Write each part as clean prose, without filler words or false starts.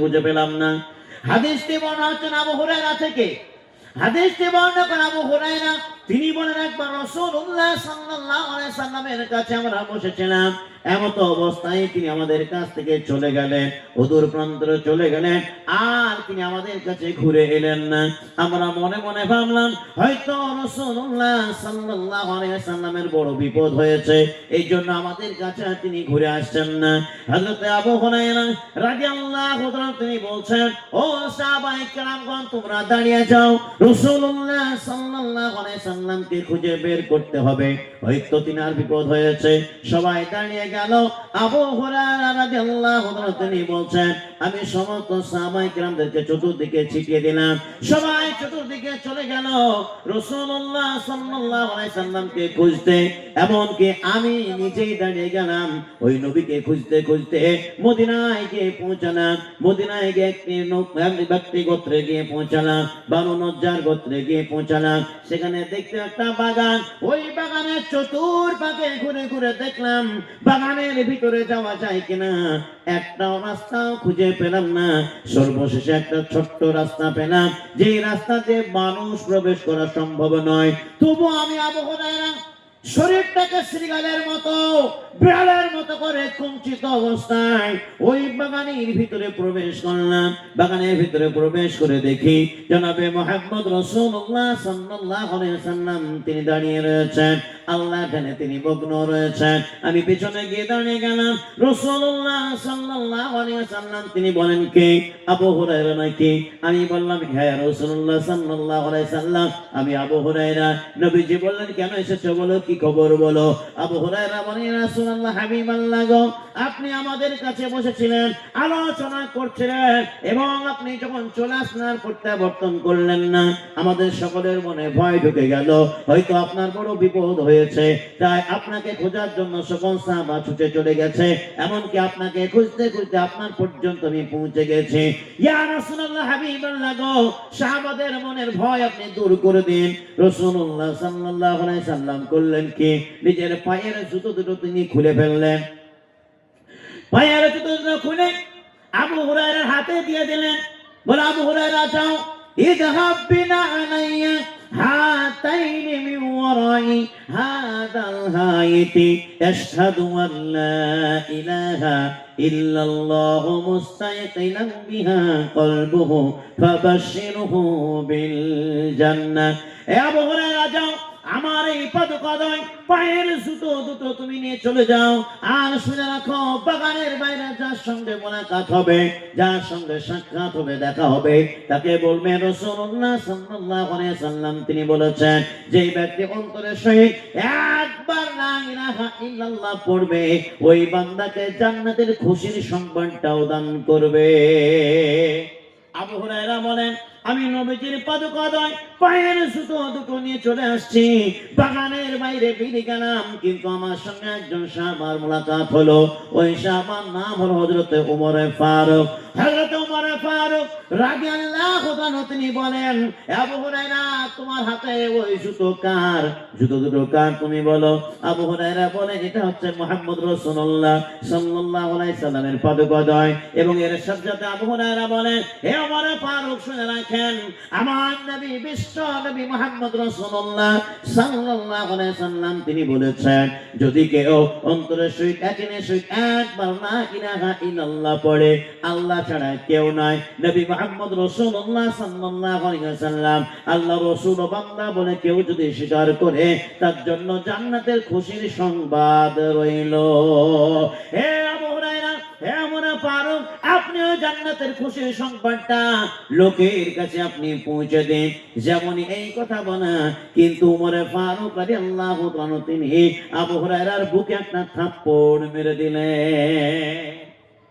বুঝে পেলাম না। হাদিসটি বর্ণনা হচ্ছে আবু হুরায়রা থেকে। হাদিসটি বর্ণনা করেন আবু হুরায়রা, তিনি বলেন একবার রাসূলুল্লাহ সাল্লাল্লাহু আলাইহি সাল্লামের কাছে আমরা বসেছিলাম, এমত অবস্থায় তিনি আমাদের কাছ থেকে চলে গেলেন, অদূর প্রান্তরে চলে গেলেন, আর তিনি আমাদের কাছে ঘুরে এলেন না। আমরা মনে মনে ভাবলাম হয়তো রাসূলুল্লাহ সাল্লাল্লাহু আলাইহি সাল্লামের বড় বিপদ হয়েছে, এই জন্য আমাদের কাছে তিনি ঘুরে আসছেন না। হযরত আবু হুরায়রা রাদিয়াল্লাহু তাআলা তিনি বলছেন, ও সাহাবায়ে কেরামগণ, তোমরা দাঁড়িয়ে যাও, রাসূলুল্লাহ সাল্লাল্লাহু আলাইহি সাল্লামকে খুঁজে বের করতে হবে, হয়তো তিনার বিপদ হয়েছে। সবাই দাঁড়িয়ে গেল। আবু হুরায়রা রাদিয়াল্লাহু তাআলা তিনি বলছেন, আমি সমস্ত সাহাবায়ে কেরামদেরকে চতুর্দিকে ছিটিয়ে দিলাম, সবাই চতুর্দিকে চলে গেল রাসূলুল্লাহ সাল্লাল্লাহু আলাইহি সাল্লামকে খুঁজতে। এমনকি আমি নিজেই দাঁড়িয়ে গেলাম ওই নবীকে খুঁজতে খুঁজতে মদিনায় গিয়ে পৌঁছালাম। মদিনায় গিয়ে একটি ব্যক্তি গোত্রে গিয়ে পৌঁছালাম, বানু নজ্জার গোত্রে গিয়ে পৌঁছালাম। সেখানে দেখতে একটা বাগান, ওই বাগানের চতুর্পাশে ঘুরে ঘুরে দেখলাম বাগানের ভিতরে যাওয়া যায় কিনা, একটাও রাস্তাও খুঁজে পেলাম না। সর্বশেষে একটা ছোট্ট রাস্তা পেলাম, যে রাস্তা দিয়ে মানুষ প্রবেশ করা সম্ভব নয়। তবু আমি আবু হুরায়রা শরীরটাকে শ্রীগালের মতো, বিড়ালের মতো করে কুঞ্চিত অবস্থায় ওই বাগানের ভিতরে প্রবেশ করলাম। বাগানের ভিতরে প্রবেশ করে দেখি জনাবে মুহাম্মদ রাসূলুল্লাহ সাল্লাল্লাহু আলাইহি সাল্লাম তিনি দাঁড়িয়ে রয়েছেন, আল্লাহ জানে তিনি মগ্ন রয়েছেন। আমি পিছনে গিয়ে দাঁড়িয়ে গেলাম। রাসূলুল্লাহ সাল্লাল্লাহু আলাইহি সাল্লাম তিনি বলেন, কে? আবু হুরায়রা নাকি? আমি বললাম, হ্যাঁ রাসূলুল্লাহ সাল্লাল্লাহু আলাইহি সাল্লাম, আমি আবু হুরায়রা। নবীজি বললেন, কেন এসেছো বলো, কি খবর বলো? আবু হুরায়রা বলেন, ইয়া রাসূলুল্লাহ হাবিবাল্লাহ গো, আপনি আমাদের কাছে বসেছিলেন, আলোচনা করছিলেন, এবং আপনি যখন চলে আসলেন প্রত্যাবর্তন করলেন না, আমাদের সকলের মনে ভয় ঢুকে গেল, হয়তো আপনার বড় বিপদ হয়েছে, তাই আপনাকে খোঁজার জন্য সকল সাহাবা ছুটে চলে গেছে, এমনকি আপনাকে খুঁজতে খুঁজতে আপনার পর্যন্ত আমি পৌঁছে গেছি। ইয়া রাসূলুল্লাহ হাবিবাল্লাহ গো, সাহাবাদের মনের ভয় আপনি দূর করে দিন। রাসূলুল্লাহ সাল্লাল্লাহু আলাইহি সাল্লাম করলেন কি, নিজের পায়ের জুতো দুটো তিনি খুলে ফেললেন। পায়ের জুতো দুটো খুলে আবু হুরায়রার হাতে দিয়ে দিলেন। বলে, আবু হুরায়রা যাও, ইযহাব বিনা আলাইয়া হাতাইনি মিন ওয়ারাই হাদাল হাইতি আশহাদু আন লা ইলাহা ইল্লাল্লাহু মুস্তাইকিনান বিহা কলবুহু ফাবাশশিরহু বিল জান্নাহ। এ আবু হুরায়রা যাও, আমার এই পদকদয় পায়ের জুতো দুটো তুমি নিয়ে চলে যাও, আর শুনে রাখো, বাগানের বাইরে যার সঙ্গে মোলাকাত হবে, যার সঙ্গে সাক্ষাৎ হবে, দেখা হবে, তাকে বলবে রাসূলুল্লাহ সাল্লাল্লাহু আলাইহি সাল্লাম তিনি বলেছেন, যে ব্যক্তি অন্তরের সহিত একবার লা ইলাহা ইল্লাল্লাহ পড়বে, ওই বান্দাকে জান্নাতের খুশির সংবাদটাও দান করবে। আবু হুরায়রা বলেন, আমি নবীজির পদকদয় পায়ের জুতো দুটো নিয়ে চলে আসছি, বাগানের বাইরে বেরিয়ে গেলাম, কিন্তু আমার সঙ্গে একজন সাহাবার মোলাকাত হলো। ওই সাহাবার নাম হলো হযরত ওমর ফারুক। হযরত ওমর ফারুক রাদিয়াল্লাহু তাআলা তিনি বলেন, আবু হুরায়রা, তোমার হাতে ওই জুতো কার? জুতো দুটো কার তুমি বলো। আবু হুরায়রা বলে, এটা হচ্ছে মুহাম্মদ রাসূলুল্লাহ সাল্লাল্লাহু আলাইহি সাল্লামের পদকদয়। এবং এর সাথে আবু হুরায়রা বলেন, হে ওমর ফারুক, শুনে রাখেন, আমার নবী বিশ্ব নবী মুহাম্মদ রাসূলুল্লাহ সাল্লাল্লাহু আলাইহি সাল্লাম তিনি বলেছেন, যদি কেউ অন্তরের সহিত একিনের সহিত একবার লা ইলাহা ইল্লাল্লাহ পড়ে, আল্লাহ ছাড়া কেউ নাই, নবী মুহাম্মদ রাসূলুল্লাহ সাল্লাল্লাহু আলাইহি সাল্লাম আল্লাহ রাসূল বান্দা বলে কেউ যদি স্বীকার করে, তার জন্য জান্নাতের খুশির সংবাদ রইল। হে আবু হুরায়রা, হে ওমর ফারুক, আপনিও জান্নাতের খুশির সংবাদটা লোকের কাছে আপনি পৌঁছে দিন। যেমনই এই কথা বলা, কিন্তু ওমর ফারুক রাদিয়াল্লাহু তাআলা তিনি আবু হুরায়রার বুকে একটা থাপ্পড় মেরে দিলেন।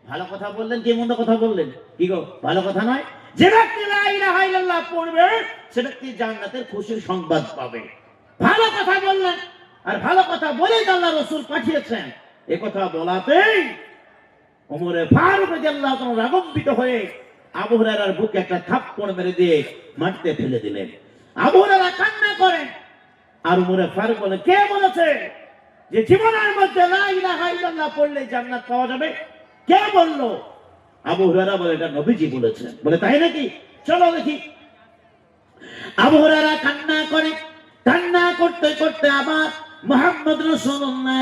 ভালো কথা বললেন কি মন্দ কথা বললেন? কি গো, ভালো কথা নয়? যে ব্যক্তি লা ইলাহা ইল্লাল্লাহ পড়বে, সে ব্যক্তি জান্নাতের খুশির সংবাদ পাবে। ভালো কথা বললেন, আর ভালো কথা বলেই আল্লাহ রাসূল পাঠিয়েছেন। এই কথা বলাতেই ওমর ফারুক রাদিয়াল্লাহু তাআলা রাগান্বিত হয়ে আবু হুরায়রার বুকে একটা থাপ্পড় মেরে দিয়ে মাটিতে ফেলে দিলেন। আবু হুরায়রা কান্না করেন, আর ওমর ফারুক বলে, কে বলেছে যে জীবনের মধ্যে লা ইলাহা ইল্লাল্লাহ পড়লে জান্নাত পাওয়া যাবে? কে বললো? আবু হুরায়রা বলে এটা নবীজি বলেছেন। বলে তাই নাকি, চলো দেখি। আবু হুরায়রা কান্না করে, কান্না করতে করতে আবার মুহাম্মদ রাসূলুল্লাহ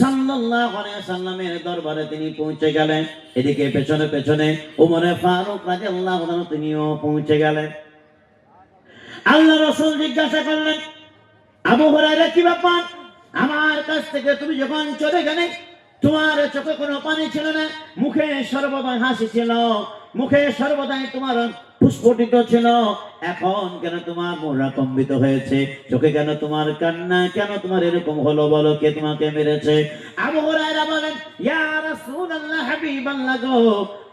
সাল্লাল্লাহু আলাইহি ওয়াসাল্লামের দরবারে তিনি পৌঁছে গেলেন। এদিকে পেছনে পেছনে ওমর ফারুক রাদিয়াল্লাহু আনহু তিনিও পৌঁছে গেলেন। আল্লাহ রাসূল জিজ্ঞাসা করলেন, আবু হুরায়রা কি ব্যাপার? আমার কাছ থেকে তুমি যখন চলে গেলে তোমার চোখে কোনো পানি ছিল না, মুখে সর্বদা হাসি ছিল, মুখে সর্বদাই তোমার পুষ্পটিত ছিল, এখন কেন তোমার মোরা কম্বিত হয়েছে? চোখে কেন তোমার কান্না? কেন তোমার এরকম হলো? বলো, কে তোমাকে মেরেছে? আবু হুরায়রা বলেন, ইয়া রাসূলুল্লাহ, হাবিবাল্লাহ গো,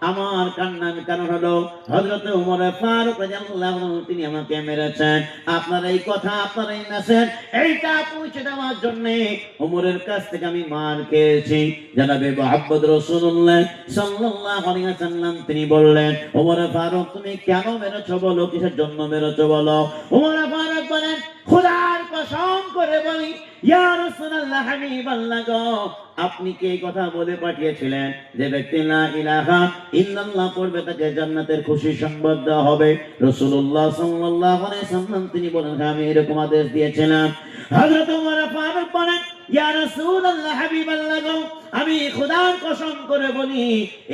আমার কান্নার কারণ হলো হযরত ওমর ফারুক রাদিয়াল্লাহু আনহু তিনি আমাকে মেরেছেন। আপনার এই কথা, আপনার এই মেসেজ এইটা পৌঁছে দেওয়ার জন্য ওমরের কাছ থেকে আমি মার খেয়েছি। জনাবে মুহাম্মদ রাসূলুল্লাহ সাল্লাল্লাহু আলাইহি ওয়াসাল্লাম তিনি বললেন, ওমর ফারুক তুমি কেন মেরেছো বলো, কিসের জন্য মেরেছো বলো? ওমর ফারুক বলেন, খোদার কসম করে বলি ইয়া রাসূলুল্লাহ, হাবিবাল্লাহ গো, আপনি কি এই কথা বলে পাঠিয়েছিলেন যে ব্যক্তি লা ইলাহা ইল্লাল্লাহ পড়বে তাকে জান্নাতের খুশি সংবাদ দেওয়া হবে? রাসূলুল্লাহ সাল্লাল্লাহু আলাইহি ওয়াসাল্লাম তিনি বলেন, আমি এরকম আদেশ দিয়েছিলাম। হযরত ওমর ফারুক বলেন, ইয়া রাসূলুল্লাহ, হাবিবাল্লাহ গো, আমি খোদার কসম করে বলি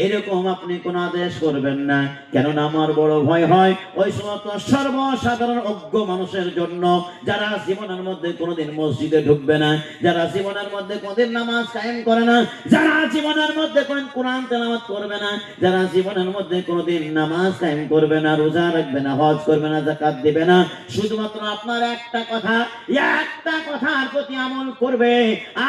এরকম আপনি কোন আদেশ করবেন না, কেননা আমার বড় ভয় হয় ওই সমস্ত সর্বসাধারণ অজ্ঞ মানুষের জন্য যারা জীবনের মধ্যে কোনোদিন মসজিদে ঢুকবে না, যারা জীবনের মধ্যে কোনোদিন নামাজ কায়েম করে না, যারা জীবনের মধ্যে কোনোদিন কোরআন তেলাওয়াত করবে না, যারা জীবনের মধ্যে কোনোদিন নামাজ কায়েম করবে না, রোজা রাখবে না, হজ করবে না, যাকাত দিবে না, শুধুমাত্র আপনার একটা কথার প্রতি আমল করবে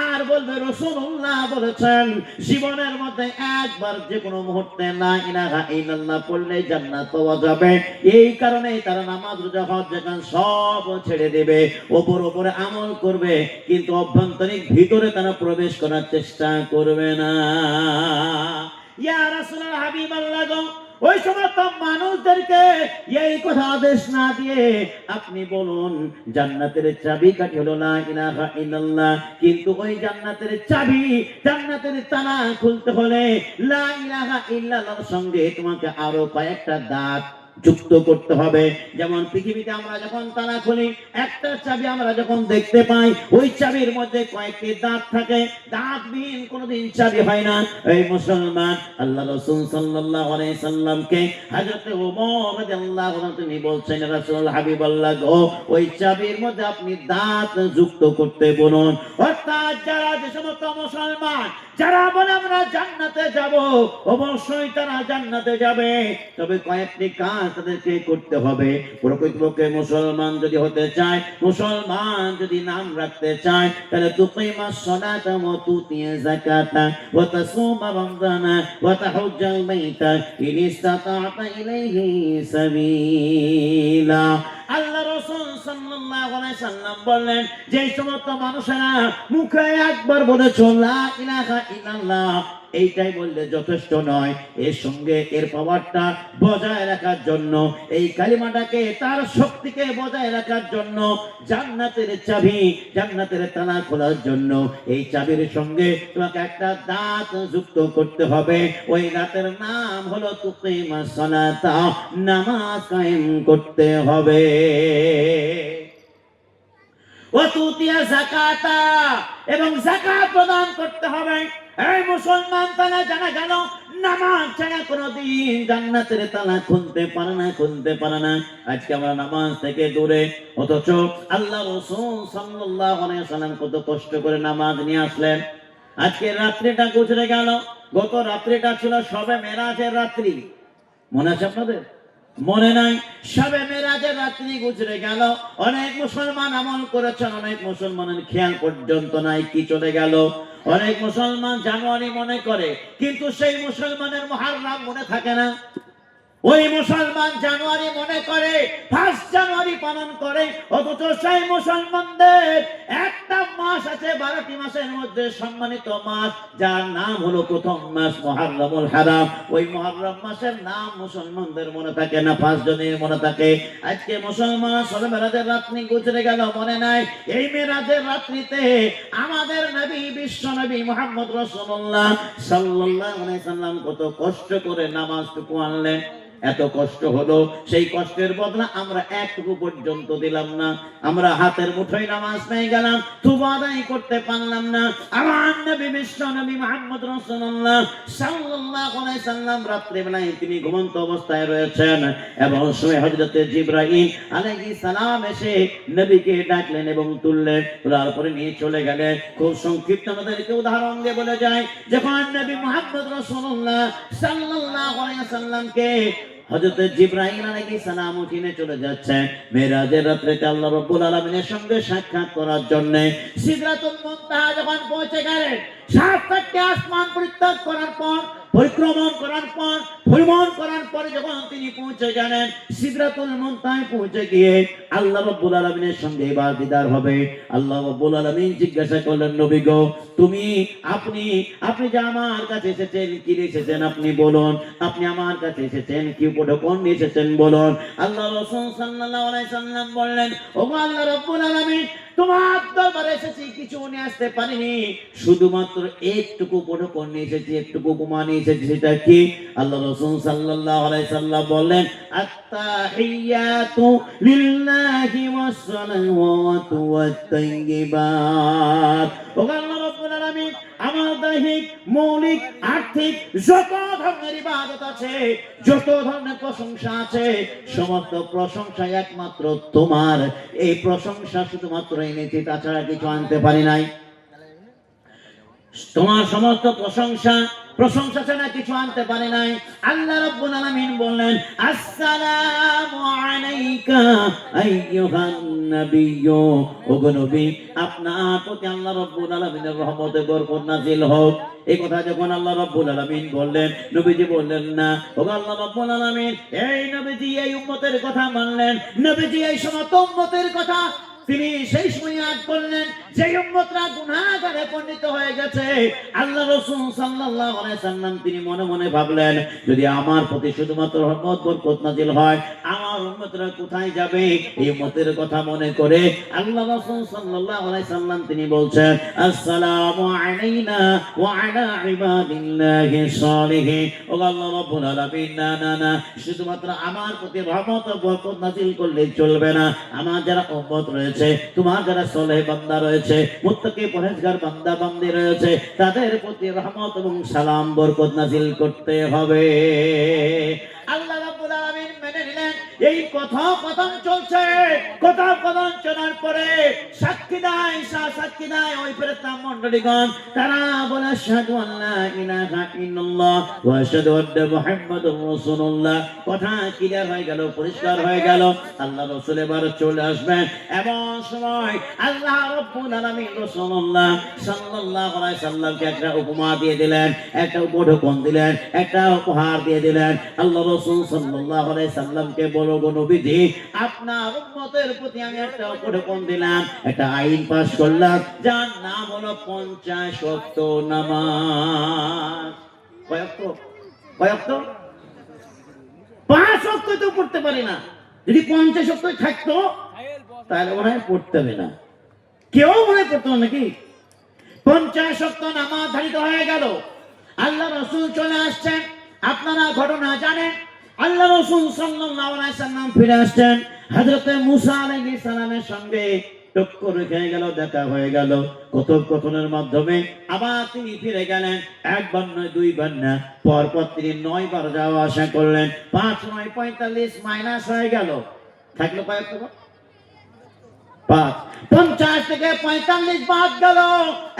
আর বলবে রাসূলুল্লাহ বলেছেন জীবনের মধ্যে একবার যে কোনো মুহূর্তে লা ইলাহা ইল্লাল্লাহ পড়লে জান্নাত পাওয়া যাবে। এই কারণে তারা নামাজ, রোজা, হজ, যাকাত সব ছেড়ে দেবে, উপরে আমল করবে, কিন্তু অভ্যন্তরিক ভিতরে তারা প্রবেশ করার চেষ্টা করবে না। ইয়া রাসূলুল্লাহ, হাবিবাল্লাহ গো, ওই সমস্ত মানুষদেরকে এই কথা আদেশ না দিয়ে আপনি বলুন জান্নাতের চাবিকাঠি হলো লা ইলাহা ইল্লাল্লাহ, কিন্তু ওই জান্নাতের চাবি, জান্নাতের তালা খুলতে হলে লা ইলাহা ইল্লাল্লাহর সঙ্গে তোমাকে আরো কয়েকটা দাঁত যুক্ত করতে হবে। যেমন পৃথিবীতে আমরা যখন তালা খুলি, একটা চাবি আমরা যখন দেখতে পাই, ওই চাবির মধ্যে কয়েকটি দাঁত থাকে, দাঁতবিহীন কোনোদিন চাবি হয় না। এই মুসলমান, আল্লাহ রাসূল সাল্লাল্লাহু আলাইহি সাল্লামকে হযরত ওমর রাদিয়াল্লাহু আনহু তিনি বলছেন, রাসূল হাবিবাল্লাহ গো, ওই চাবির মধ্যে আপনি দাঁত যুক্ত করতে বলুন। অর্থাৎ যারা, যে সমস্ত মুসলমান যারা বলে আমরা জান্নাতে যাব, অবশ্যই তারা জান্নাতে যাবে, তবে কয়েকটি কাজ তাদেরকে করতে হবে। প্রকৃতপক্ষে মুসলমান যদি হতে চায়, মুসলমান যদি নাম রাখতে চায়, তাহলে তুকিমাস সালাতা ওয়া তুতিয়া যাকাতা ওয়া তাসুমা রমজানা ওয়া তাহুজ্জাল বাইতা ইন ইসতাতা'তা ইলাইহি সাবিলা। আল্লাহ রাসূল সাল্লাল্লাহু আলাইহি সাল্লাম বললেন, যে সমস্ত মানুষেরা মুখে একবার বলেছো লা ইলাহা ইল্লাল্লাহ, এইটাই বললে যথেষ্ট নয়, এর সঙ্গে এর পাওয়ারটা বজায় রাখার জন্য, এই কালিমাটাকে, তার শক্তিকে বজায় রাখার জন্য, জান্নাতের চাবি, জান্নাতের তালা খোলার জন্য এই চাবির সঙ্গে তোমাকে একটা দাঁত যুক্ত করতে হবে। ওই দাঁতের নাম হলো তুকিমাস সালাতা, নামাজ কায়েম করতে হবে। ওয়া তুতিয়া যাকাতা, এবং যাকাত প্রদান করতে হবে। এই মুসলমান, তারা জানা গেল নামাজ ছাড়া কোনোদিন জান্নাতের তালা খুলতে পারে না, খুলতে পারে না। আজকে আমরা নামাজ থেকে দূরে, অথচ আল্লাহ রাসূল সাল্লাল্লাহু আলাইহি ওয়াসাল্লাম কত কষ্ট করে নামাজ নিয়ে আসলেন। আজকে রাত্রিটা গুজরে গেল, গত রাত্রিটা ছিল শবে মেরাজের রাত্রি, মনে আছে আপনাদের? মনে নাই? শবে মেরাজের রাত্রি গুজরে গেল, অনেক মুসলমান আমল করেছেন, অনেক মুসলমানের খেয়াল পর্যন্ত নাই কি চলে গেল। অনেক মুসলমান জানুয়ারি মনে করে, কিন্তু সেই মুসলমানের মুহররম মনে থাকে না। ওই মুসলমান জানুয়ারি মনে করে 1 জানুয়ারি পালন করে, অথচ সেই মুসলমানদের একটা মাস আছে 12টি মাসের মধ্যে সম্মানিত মাস, যার নাম হলো প্রথম মাস মুহররমুল হারাম। ওই মুহররম মাসের নাম মুসলমানদের মনে থাকে না, 5 জনের মনে থাকে। আজকে মুসলমান সবে মেরাজের রাত্রি গুজরে গেল, মনে নাই এই মেরাজের রাত্রিতে আমাদের নবী বিশ্ব নবী মুহাম্মদ রাসূলুল্লাহ সাল্লাল্লাহু আলাইহি সাল্লাম কত কষ্ট করে নামাজটুকু আনলেন। এত কষ্ট হলো, সেই কষ্টের বদলা আমরা একটুকু পর্যন্ত দিলাম না। আমরা হাতের মুঠোয় নামাজ পেয়ে গেলাম, তবু আদায় করতে পারলাম না। আমার নবী বিশ্ব নবী মুহাম্মদ রাসূলুল্লাহ সাল্লাল্লাহু আলাইহি সাল্লাম রাত্রে বেলায় তিনি ঘুমন্ত অবস্থায় রয়েছেন, এবং সময় হযরতে জিবরাইল আলাইহিস সালাম এসে নবীকে ডাকলেন এবং তুললেন, তোলার পরে নিয়ে চলে গেলেন। খুব সংক্ষিপ্ত আমাদেরকে উদাহরণ দিয়ে বলে যায়, যখন নবী মুহাম্মদ রাসূলুল্লাহ সাল্লাল্লাহু আলাইহি সাল্লামকে হযরত জিবরাইল আলাইহিস সালাম উঠিনে চলে যাচ্ছে মেরাজের রাত্রিতে আল্লাহ রাব্বুল আলামিনের সঙ্গে সাক্ষাৎ করার জন্য। সিদরাতুল মুনতাহা যখন পৌঁছে গেলেন, 7টি আসমান পরিক্রমণ করার পরে যখন তিনি পৌঁছে গেলেন সিদরাতুল মুনতাহায় পৌঁছে গিয়ে আল্লাহ রাব্বুল আলামিনের সঙ্গে এবার দিদার হবে। আল্লাহ রাব্বুল আলামিন জিজ্ঞাসা করলেন, নবী গো, আপনি যে আমার কাছে এসেছেন, কি এসেছেন আপনি বলুন। আপনি আমার কাছে এসেছেন কি উপঢৌকন নিয়ে এসেছেন বলুন। আল্লাহ রাসূল সাল্লাল্লাহু আলাইহি সাল্লাম বললেন, ওগো আল্লাহ রাব্বুল আলামিন, তোমার দরবারে এসেছি, কিছু নিয়ে আসতে পারিনি, শুধুমাত্র একটুকু উপঢৌকন নিয়ে এসেছি, একটুকু উপমা নিয়ে এসেছি। সেটা কি? আল্লাহ রাসূল সাল্লাল্লাহু আলাইহি সাল্লাম বললেন, আত-তাহিয়াতু লিল্লাহি ওয়াস-সালাওয়াতু ওয়াত-তাইয়্যিবাত। ওগো আল্লাহ রাব্বুল আলামিন, আমার দৈহিক মৌলিক আর্থিক যত ধরনের ইবাদত আছে, যত ধরনের প্রশংসা আছে, সমস্ত প্রশংসা একমাত্র তোমার। এই প্রশংসা শুধুমাত্র এনেছি, তাছাড়া কিছু আনতে পারি নাই। তোমার সমস্ত প্রশংসা ছাড়া কিছু আনতে পারে নাই। আল্লাহ রাব্বুল আলামিন বললেন, আসসালামু আলাইকা আইয়ুহান নাবিয়্যু। ওগো নবী, আপনার প্রতি আল্লাহ রাব্বুল আলামিনের রহমতে বরকত নাযিল হোক। এই কথা যখন আল্লাহ রাব্বুল আলামিন বললেন, নবীজি বললেন না, ওগো আল্লাহ রাব্বুল আলামিন, এই নবীজি এই উম্মতের কথা মানলেন, নবীজি এই সমস্ত উম্মতের কথা তিনি সেই সময় আয়াত করলেন যে উম্মতরা গুনাহগারে পরিণত হয়ে গেছে। আল্লাহ রাসূল সাল্লাল্লাহু আলাইহি সাল্লাম তিনি মনে মনে ভাবলেন, যদি আমার প্রতি শুধুমাত্র রহমত বরকত নাযিল হয়, আমার উম্মতরা কোথায় যাবে? এই উম্মতের কথা মনে করে আল্লাহ রাসূল সাল্লাল্লাহু আলাইহি সাল্লাম তিনি বলছেন, আসসালামু আলাইনা ওয়া আলা ইবাদিল্লাহিস সালিহিন। ও আল্লাহ রাব্বুল আলামিন, না, শুধুমাত্র আমার প্রতি রহমত ও বরকত নাযিল করলে চলবে না। আমার যারা উম্মত রয়েছে, তোমার যারা সলেহ বান্দা রয়েছে, মুত্তাকি পরহেজগার বান্দা বান্দি রয়েছে, তাদের প্রতি রহমত এবং সালাম বরকত নাযিল করতে হবে। আল্লাহ রাব্বুল আলামিন মেনে নিলেন। এই কথোপকথন চলছে, কথোপকথন চলার পরে সাক্ষী দেয় ওই ফেরেশতা মণ্ডলীগণ। তারা বলে, আশহাদু আল্লা ইলাহা ইল্লাল্লাহ ওয়া আশহাদু আন্না মুহাম্মাদুর রাসূলুল্লাহ। কথা ক্লিয়ার হয়ে গেল, পরিষ্কার হয়ে গেল। আল্লাহ রাসূল এবার চলে আসবেন। এমন সময় আল্লাহ রাব্বুল আলামিন রাসূলুল্লাহ সাল্লাল্লাহু আলাইহি সাল্লামকে একটা উপমা দিয়ে দিলেন, একটা উপঢৌকন দিলেন, একটা উপহার দিয়ে দিলেন। আল্লাহ রাসূল সাল্লাল্লাহু আলাইহি সাল্লামকে বলো, গো নবীজি, আপনার উম্মতের প্রতি আমি একটা উপঢৌকন দিলাম, একটা আইন পাস করলাম, যার নাম হলো 50 ওয়াক্ত নামাজ। কয় ওয়াক্ত? 5 ওয়াক্ত তো পড়তে পারি না। যদি 50 ওয়াক্ত থাকতো তাহলে মনে হয় পড়তে হবে না, কেউ মনে করতো নাকি? 50 ওয়াক্ত নামাজ ধারিত হয়ে গেল। আল্লাহ রাসূল চলে আসছেন। আপনারা ঘটনা জানেন, আল্লাহ রাসূল সাল্লাল্লাহু আলাইহি সাল্লাম ফিরে আসছেন। হযরত মুসা আলাইহিস সালামের সঙ্গে টক্কর হয়ে গেল, দেখা হয়ে গেল। কথোপকথনের মাধ্যমে আবার তিনি ফিরে গেলেন। একবার নয়, দুইবার না, পরপর তিনি 9 বার যাওয়া আসা করলেন। 5 9 45 মাইনাস হয়ে গেল, থাকলো কয়েকটা? 5 50 থেকে 45 বাদ গেল,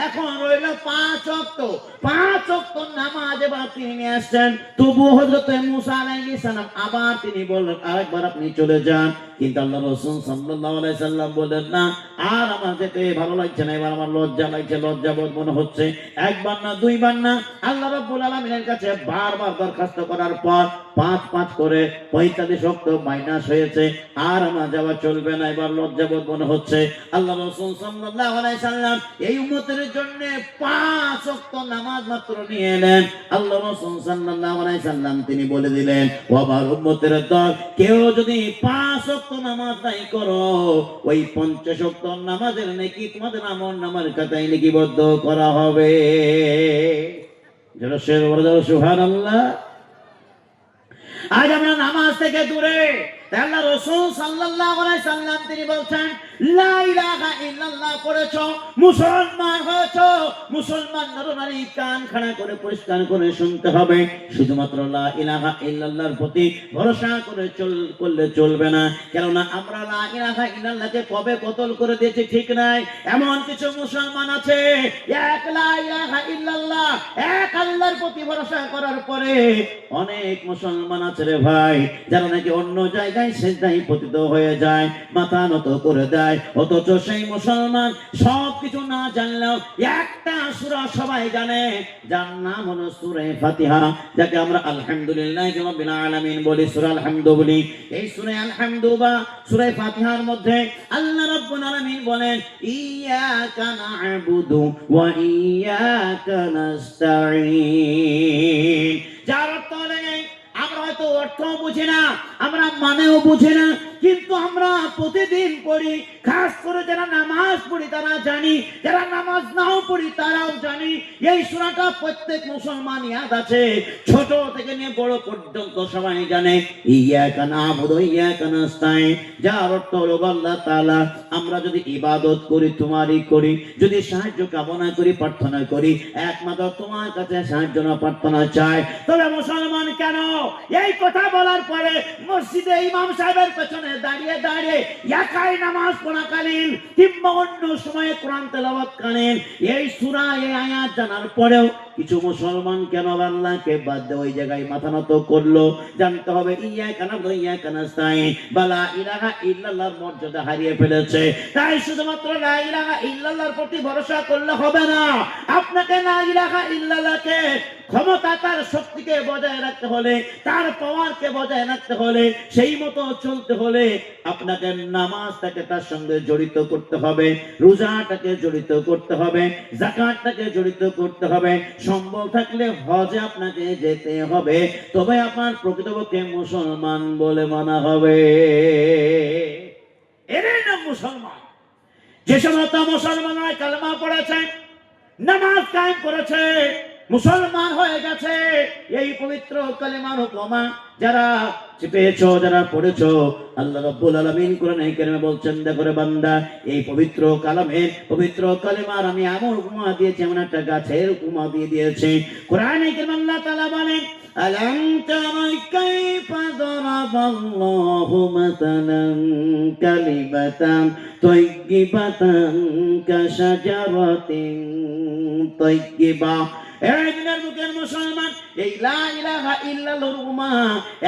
এখন রইল 5 ওয়াক্ত। 5 ওয়াক্ত নামাজ এবার তিনি নিয়ে আসছেন। তবু হযরত মুসা আলাইহিস সালাম আবার তিনি বললেন আরেকবার আপনি চলে যান, কিন্তু আল্লাহ রাসূল সাল্লাল্লাহু আলাইহি সাল্লাম বলেন না, আর আমার যেতে ভালো লাগছে না, এবার আমার লজ্জা লাগছে, লজ্জাবোধ মনে হচ্ছে। একবার না দুইবার না, আল্লাহ রাব্বুল আলামিনের কাছে বারবার দরখাস্ত করার পর 5 করে 45 ওয়াক্ত মাইনাস হয়েছে, আর আমার যাওয়া চলবে না, এবার লজ্জাবোধ মনে হচ্ছে। আল্লাহ রাসূল সাল্লাল্লাহু আলাইহি সাল্লাম এই উম্মতের জন্য 5 ওয়াক্ত নামাজ মাত্র নিয়ে এলেন। আল্লাহ রাসূল সাল্লাল্লাহু আলাইহি সাল্লাম তিনি বলে দিলেন, ও আমার উম্মতের দল, কেউ যদি 5 ওয়াক্ত নামাজ নাই করো, ওই 50 ওয়াক্ত নামাজের নেকি তোমাদের আমলনামার খাতায় লিপিবদ্ধ করা হবে। জোরে বলো সুবহানাল্লাহ। আজ আমরা নামাজ থেকে দূরে। আল্লাহ রাসূল সাল্লাল্লাহু আলাইহি সাল্লাম তিনি বলছেন, লা ইলাহা ইল্লাল্লাহ পড়েছো, মুসলমান হয়েছো। মুসলমান নরনারী কান খাড়া করে পরিষ্কার করে শুনতে হবে। শুধুমাত্র লা ইলাহা ইল্লাল্লাহর প্রতি ভরসা করে করলে চলবে না। কেননা আমরা লা ইলাহা ইল্লাল্লাহকে কবে কতল করে দিয়েছি ঠিক নাই। এমন কিছু মুসলমান আছে, এক লা ইলাহা ইল্লাল্লাহ, এক আল্লাহর প্রতি ভরসা করার পরে অনেক মুসলমান আছে রে ভাই, যারা নাকি অন্য জায়গায় সেজদায় পতিত হয়ে যায়, মাথা নত করে দেয়। অথচ সেই মুসলমান সবকিছু না জানলেও একটা সূরা সবাই জানে, যার নাম হলো সূরা ফাতিহা, যাকে আমরা আলহামদুলিল্লাহি রাব্বিল আলামিন বলি, সূরা আলহামদু বলি। এই সূরা আলহামদু বা সূরা ফাতিহার মধ্যে আল্লাহ রাব্বুল আলামিন বলেন, ইয়াকা না'বুদু ওয়া ইয়াকা নাস্তাঈন। যার অর্থ আমরা হয়তো অর্থ বুঝি না, আমরা মানেও বুঝি না, কিন্তু আমরা প্রতিদিন পড়ি। খাস করে যারা নামাজ পড়ি তারা জানি, যারা নামাজ নাও পড়ি তারাও জানি। এই সূরাটা প্রত্যেক মুসলমান ইয়াদ আছে, ছোট থেকে নিয়ে বড় পর্যন্ত সবাই জানে। ইয়াকা না'বুদু ওয়া ইয়াকা নাস্তাঈন, যার অর্থ হলো আল্লাহ তাআলা, আমরা যদি ইবাদত করি তোমারই করি, যদি সাহায্য কামনা করি প্রার্থনা করি, একমাত্র তোমার কাছে সাহায্য না প্রার্থনা চাই। তবে মুসলমান কেন এই কথা বলার পরে মসজিদে ইমাম সাহেবের পেছনে দাঁড়িয়ে দাঁড়িয়ে একাই নামাজ পড়াকালীন কিংবা অন্য সময়ে কোরআন তেলাওয়াতকালীন এই সূরা এই আয়াত জানার পরেও কিছু মুসলমান কেন আল্লাহকে বাদ দিয়ে ওই জায়গায় মাথা নত করলো? জানতে হবে ইয়াকা না'বুদু ওয়া ইয়াকা নাস্তাঈন, লা ইলাহা ইল্লাল্লাহর মর্যাদা হারিয়ে ফেলেছে। তাই শুধুমাত্র লা ইলাহা ইল্লাল্লাহর প্রতি ভরসা করলে হবে না। আপনাকে লা ইলাহা ইল্লাল্লাহকে ক্ষমতা, তার শক্তিকে বজায় রাখতে হলে, তার পাওয়ারকে বজায় রাখতে হলে, সেই মতো চলতে হলে আপনাকে নামাজটাকে তার সঙ্গে জড়িত করতে হবে, রোজাটাকে জড়িত করতে হবে, যাকাতটাকে জড়িত করতে হবে। সম্ভব থাকলে হজে আপনাকে যেতে হবে, তবে আপনার প্রকৃতপক্ষে মুসলমান বলে মানা হবে। এরই নাম মুসলমান। যে সমস্ত মুসলমানরা কালেমা পড়েছে, নামাজ কায়েম করেছে, মুসলমান হয়ে গেছে, এই পবিত্র কালেমার উপমা যারা পেয়েছো, যারা পড়েছো, আল্লাহ রাব্বুল আলামিন কোরআনে কারিমে বলছেন, দেখো রে বান্দা, এই পবিত্র কালামের পবিত্র কালেমার আমি এমন উপমা দিয়েছি, এমন একটা গাছের উপমা দিয়ে দিয়েছি। কোরআনে কারিমে আল্লাহ তাআলা বলেন, আলাম তারা কাইফা দারাবাল্লাহু মাসালান কালিমাতান তাইয়্যিবাতান কাশাজারাতিন তাইয়্যিবা। এই দিনের মুখের মুসলমান, এই লা ইলাহা ইল্লাল্লাহর উপমা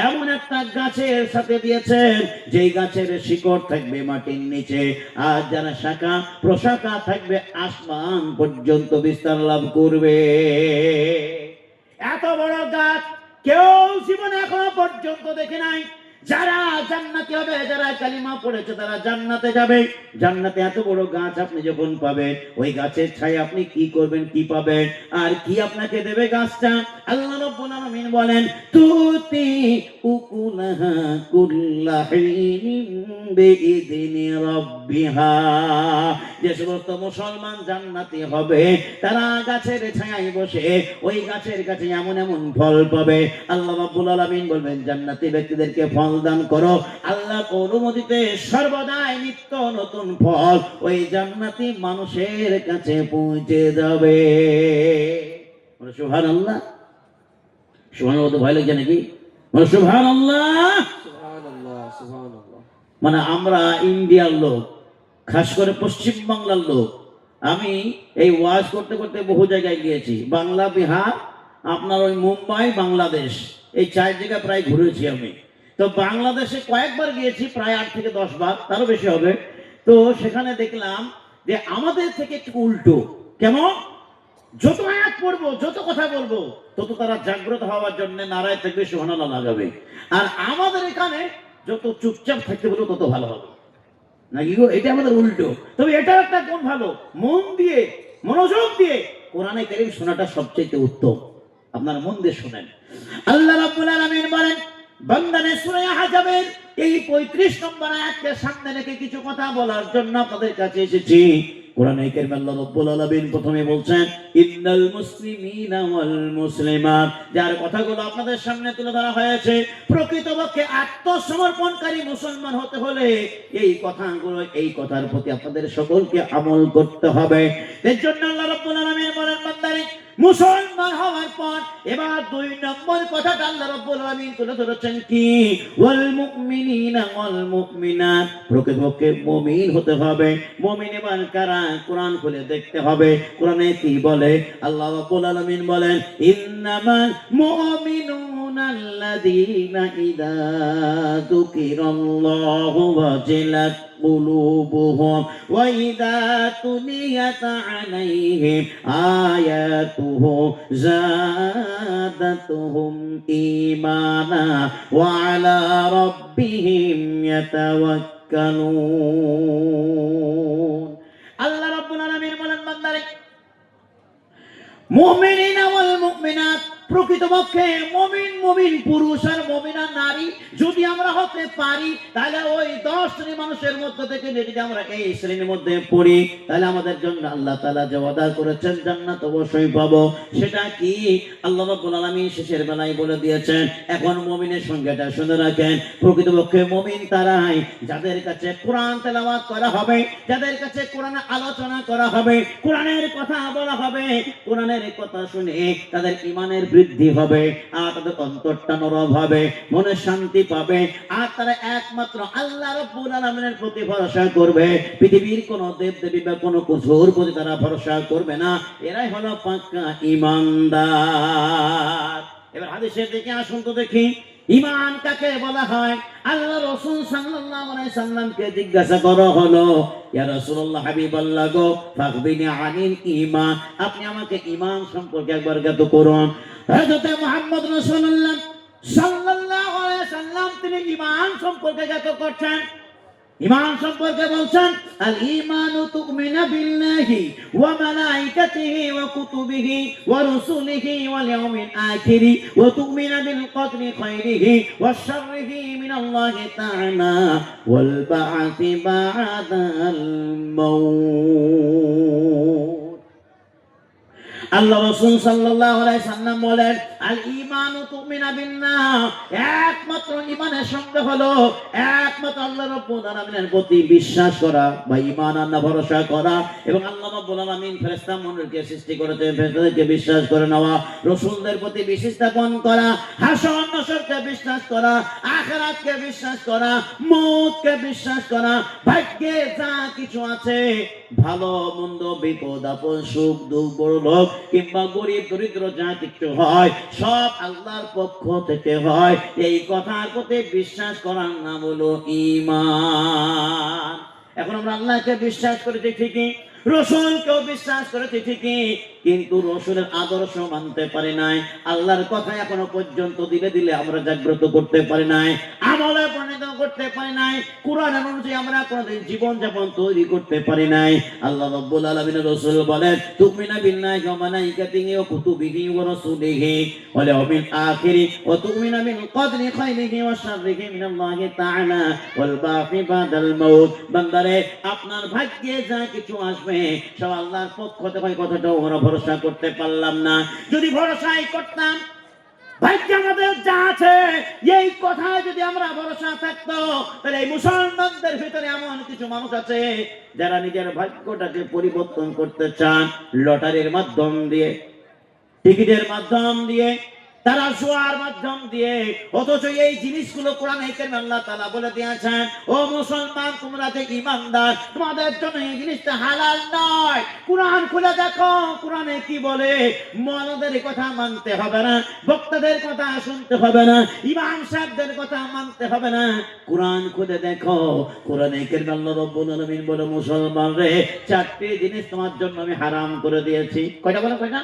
এমন একটা গাছের সাথে দিয়েছেন, যেই গাছের শিকড় থাকবে মাটির নিচে, আর যারা শাখা প্রশাখা থাকবে আসমান পর্যন্ত বিস্তার লাভ করবে। এত বড় গাছ কেউ জীবনে এখনো পর্যন্ত দেখে নাই। যারা জান্নাতি হবে, যারা কালিমা পড়েছে তারা জান্নাতে যাবে। জান্নাতে এত বড় গাছ আপনি যখন পাবেন, ওই গাছের ছায়া আপনি কি করবেন, কি পাবেন, আর কি আপনাকে দেবে গাছটা? আল্লাহ রাব্বুল আলামিন বলেন, তুতি উকুলাহা কুল্লাহিন বিইذনি রাব্বিহা। যে সমস্ত মুসলমান জান্নাতি হবে তারা গাছের ছায়ায় বসে ওই গাছের কাছে এমন এমন ফল পাবে। আল্লাহ রাব্বুল আলামিন বলবেন, জান্নাতি ব্যক্তিদেরকে ফল দান করো। আল্লাহ অনুমতিতে সর্বদাই নিত্য নতুন ফল ওই জান্নাতি মানুষের কাছে পৌঁছে যাবে। সুবহানাল্লাহ। সুবহানাল্লাহ, ভয় লাগছে নাকি? সুবহানাল্লাহ। মানে আমরা ইন্ডিয়ার লোক, খাস করে পশ্চিম বাংলার লোক। আমি এই ওয়াজ করতে করতে বহু জায়গায় গিয়েছি, বাংলা, বিহার, আপনার ওই মুম্বাই, বাংলাদেশ, এই 4 জায়গায় প্রায় ঘুরেছি আমি। তো বাংলাদেশে কয়েকবার গিয়েছি, প্রায় 8 থেকে 10 বার, তারও বেশি হবে। তো সেখানে দেখলাম যে আমাদের থেকে একটু উল্টো। কেমন? যত আয়াত পড়বো, যত কথা বলবো, তত তারা জাগ্রত হওয়ার জন্য নারায় থাকবে, সুবহানাল্লাহ লাগাবে। আর আমাদের এখানে যত চুপচাপ থাকতে বলবো তত ভালো হবে, নাকি গো? এটা আমাদের উল্টো। তবে এটা একটা কোন ভালো, মন দিয়ে, মনোযোগ দিয়ে কোরআনে কারীম শোনাটা সবচেয়ে উত্তম। আপনারা মন দিয়ে শুনেন। আল্লাহ রাব্বুল আলামিন বলেন, বান্দানে সূরা আহজাবের এই 35 নম্বর আয়াতকে সামনে রেখে কিছু কথা বলার জন্য আপনাদের কাছে এসেছি। কোরআনে কারীমে আল্লাহ রাব্বুল আলামিন প্রথমে বলছেন, ইন্নাল মুসলিমিনা ওয়াল মুসলিমাত। যার কথাগুলো আপনাদের সামনে তুলে ধরা হয়েছে, প্রকৃতপক্ষে আত্মসমর্পণকারী মুসলমান হতে হলে এই কথাগুলো, এই কথার প্রতি আপনাদের সকলকে আমল করতে হবে। এর জন্য আল্লাহ রাব্বুল আলামিন বলেন, বান্দারে মুসলমান হওয়ার পর এবার 2 নম্বর কথাটা আল্লাহ রাব্বুল আলামিন তুলে ধরেছেন কি, ওয়াল মুমিনিনা ওয়াল মুমিনাত। প্রকৃতপক্ষে মুমিন হতে হবে। মুমিন এবার কারা? কোরআন খুলে দেখতে হবে কোরআনে কি বলে। আল্লাহ রাব্বুল আলামিন বলেন, ইন্নামাল মুমিনুনা আল্লাযীনা ইযা যুকিরাল্লাহু ওয়াজিলাত قلوبهم وإذا تليت عليهم آياته زادتهم إيمانا وعلى ربهم يتوكلون। আল্লাহ রাব্বুল আলামিন বলেন, বান্দারে মুমিনিনা ওয়াল মুমিনাত, প্রকৃতপক্ষে মুমিন পুরুষ আর মুমিনা নারী যদি আমরা হতে পারি, তাহলে ওই 10 শ্রেণী মানুষের মধ্যে থেকে যদি আমরা এই শ্রেণীর মধ্যে পড়ি, তাহলে আমাদের জন্য আল্লাহ তাআলা যে ওয়াদা করেছেন জান্নাত অবশ্যই পাবো। সেটা কি? আল্লাহ রাব্বুল আলামিন শেষের বেলায় বলে দিয়েছেন। এখন মুমিনের সংজ্ঞাটা শুনে রাখেন। প্রকৃতপক্ষে মুমিন তারাই যাদের কাছে কোরআন তেলাওয়াত করা হবে, যাদের কাছে কোরআন আলোচনা করা হবে, কোরআনের কথা বলা হবে, কোরআনের কথা শুনে তাদের ঈমানের বৃদ্ধি হবে, আর তাদের অন্তরটা নরম হবে, মনে শান্তি পাবে, আর তারা একমাত্র আল্লাহ রাব্বুল আলামিনের প্রতি ভরসা করবে। পৃথিবীর কোন দেব দেবী বা কোন কিছুর প্রতি তারা ভরসা করবে না। এরাই হলো পাক্কা ঈমানদার। এবার হাদিসের দিকে আসুন তো দেখি, ঈমান কাকে বলা হয়? আল্লাহ রাসূল সাল্লাল্লাহু আলাইহি সাল্লামকে জিজ্ঞাসা করা হলো, ইয়া রাসূলুল্লাহ, হাবিবাল্লাহ গো, ফাখবিনি আনিল ঈমান, আপনি আমাকে ঈমান সম্পর্কে একবার জ্ঞাত করুন। হযরত মুহাম্মদ রাসূলুল্লাহ সাল্লাল্লাহু আলাইহি সাল্লাম তিনি ঈমান সম্পর্কে জ্ঞাত করছেন। ঈমান সম্পর্কে বলছেন, আল ঈমানু তুমিনা বিল্লাহি ওয়া মালাইকাতিহি ওয়া কুতুবিহি ওয়া রুসুলিহি ওয়াল ইয়াউমিল আখিরি ওয়া তুমিনা বিল কদরি খাইরিহি ওয়া শাররিহি মিনাল্লাহি তাআলা ওয়াল বা'থি বা'দাল মাউত। আল্লাহ রাসূল সাল্লাল্লাহু আলাইহি সাল্লাম বলেন, আল ঈমানু তুমিনা বিল্লাহ, একমাত্র ঈমানের সঙ্গে হলো একমাত্র আল্লাহ রাব্বুল আলামিনের প্রতি বিশ্বাস করা বা ঈমান আনা ভরসা করা, এবং আল্লাহ রাব্বুল আলামিন ফেরেশতা মণ্ডলীকে সৃষ্টি করেছেন, ফেরেশতাদেরকে বিশ্বাস করে নেওয়া, রাসূলদের প্রতি বিশ্বাস স্থাপন করা, হাসর নাসরকে বিশ্বাস করা, আখিরাতকে বিশ্বাস করা, মওতকে বিশ্বাস করা, ভাগ্যে যা কিছু আছে, ভালো মন্দ, বিপদ আপদ, সুখ দুঃখ, বড় লোক কিংবা গরিব দরিদ্র, যা কিছু হয় সব আল্লাহর পক্ষ থেকে হয়। এই কথার প্রতি বিশ্বাস করার নাম হলো ঈমান। এখন আমরা আল্লাহকে বিশ্বাস করেছি ঠিকই, রাসূলকেও বিশ্বাস করেছি ঠিকই, কিন্তু রাসূলের আদর্শ মানতে পারি নাই, আল্লাহর কথা এখনো পর্যন্ত দিলে দিলে আমরা জাগ্রত করতে পারি নাই, আমলে পরিণত করতে পারি নাই, কোরআন অনুযায়ী আমরা কোনদিন জীবন যাপন তৈরি করতে পারি নাই। আল্লাহ রাব্বুল আলামিন রাসূল বলেন, তুমিনা বিল্লাহি ওয়া মালাইকাতিহি ওয়া কুতুবিহি ওয়া রাসূলিহি ওয়াল ইয়াউমিল আখিরি ওয়া তুমিনা বিল কদরি খাইরিহি ওয়া শাররিহি মিনাল্লাহি তাআলা ওয়াল বা'থি বাদাল মাউত। বান্দারে, আপনার ভাগ্যে যা কিছু আসবে সব আল্লাহর পক্ষ থেকে, কথাটাও আমরা ভরসা করতে পারলাম না। যদি ভরসাই করতাম, ভাগ্যে আমাদের যা আছে এই কথায় যদি আমরা ভরসা থাকতো, তাহলে এই মুসলমানদের ভিতরে এমন কিছু মানুষ আছে যারা নিজের ভাগ্যটাকে পরিবর্তন করতে চান লটারির মাধ্যম দিয়ে, টিকিটের মাধ্যম দিয়ে, তারা জুয়ার মাধ্যম দিয়ে, অথচ এই জিনিসগুলো কোরআনে কারিমে আল্লাহ তাআলা বলে দিয়েছেন, ও মুসলমান তোমরা যে ঈমানদার, তোমাদের জন্য এই জিনিসটা হালাল নয়। কোরআন খুলে দেখো কোরআনে কি বলে। মৌলদের কথা মানতে হবে না, বক্তাদের কথা শুনতে হবে না, ইমাম সাহেবদের কথা মানতে হবে না। কোরআন খুলে দেখো, কোরআনে কারিমে আল্লাহ রাব্বুল আলামিন বলে, মুসলমান রে, চারটি জিনিস তোমার জন্য আমি হারাম করে দিয়েছি। কয়টা বলো, কয়টা?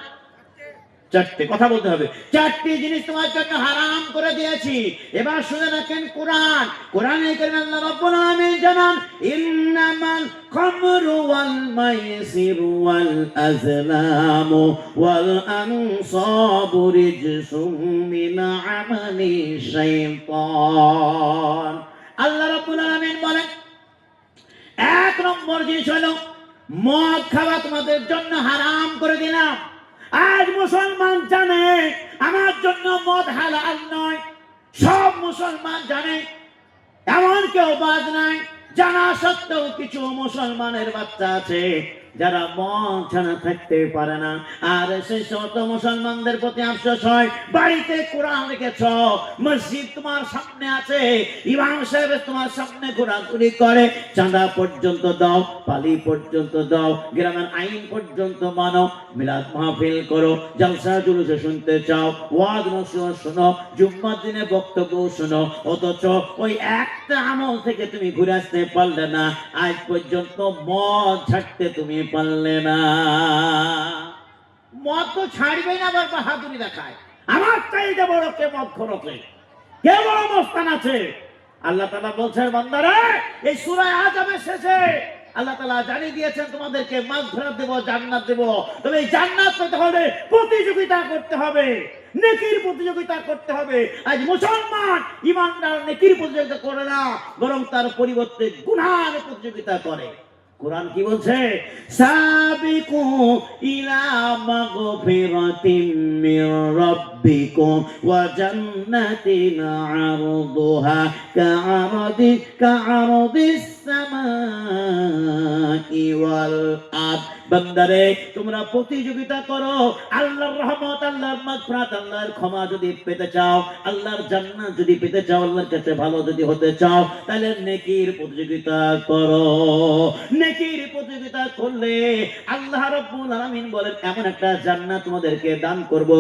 চারটে। কথা বলতে হবে। চারটি জিনিস তোমার জন্য হারাম করে দিয়েছি। এবার শুনে রাখেন কোরআন। কোরআনে কারিমে আল্লাহ রাব্বুল আলামিন জানান, ইন্নামাল খামরু ওয়াল মাইসিরু ওয়াল আজলামু ওয়াল আনসাবু রিজসুম মিন আমালি শাইতান। আল্লাহ রাব্বুল আলামিন বলেন, এক নম্বর জিনিস হলো মদ খাওয়া তোমাদের জন্য হারাম করে দিলাম। আজ মুসলমান জানে আমার জন্য মদ হালাল নয়। সব মুসলমান জানে, এমন কেউ বাদ নাই। জানা সত্ত্বেও কিছু মুসলমানের বাচ্চা আছে যারা মদ ছাড়া থাকতে পারে না। আর সেই সমস্ত মুসলমানদের প্রতি আফসোস হয়, বাড়িতে কোরআন রেখেছ, মসজিদ তোমার সামনে আছে, ইমাম সাহেব তোমার সামনে ঘোরাঘুরি করে, চাঁদা পর্যন্ত দাও, পালি পর্যন্ত দাও, গ্রামের আইন পর্যন্ত মানো, মিলাদ মাহফিল করো, জলসা জুলুসে শুনতে চাও, ওয়াজ নসিহত শোনো, জুম্মার দিনে বক্তব্য শোনো, অথচ ওই একটা আমল থেকে তুমি ঘুরে আসতে পারলে না। আজ পর্যন্ত মদ ছাড়তে তুমি পারলে না। মদ তো ছাড়বে না, আবার বাহাদুরি দেখায়। আমার চাইতে বড় কে মদ খরকে, কে বড় মস্তান আছে। আল্লাহ তাআলা বলছেন, বান্দারা, এই সূরা আযাবের শেষে আল্লাহ তাআলা জানিয়ে দিয়েছেন তোমাদেরকে মাগফিরাত দেব, জান্নাত দেব। তবে এই জান্নাত পেতে হলে প্রতিযোগিতা করতে হবে, নেকির প্রতিযোগিতা করতে হবে। আজ মুসলমান ঈমানদার নেকির প্রতিযোগিতা করে না, বরং তার পরিবর্তে গুনাহের প্রতিযোগিতা করে। কোরআন কি বলছে? সাবিকু ইলা মাগফিরাতিম মির রাব্বিকুম ওয়া জান্নাতিন আরদুহা কাআরদিস সামাই ওয়াল আরদ। বান্দারে, তোমরা প্রতিযোগিতা করো। আল্লাহর রহমত, আল্লাহর মাগফিরাত, আল্লাহর ক্ষমা যদি পেতে চাও, আল্লাহর জান্নাত যদি পেতে চাও, আল্লাহর কাছে ভালো যদি হতে চাও, তাহলে নেকির প্রতিযোগিতা করো। নেকির প্রতিযোগিতা করলে আল্লাহ রাব্বুল আলামিন বলেন, এমন একটা জান্নাত তোমাদেরকে দান করব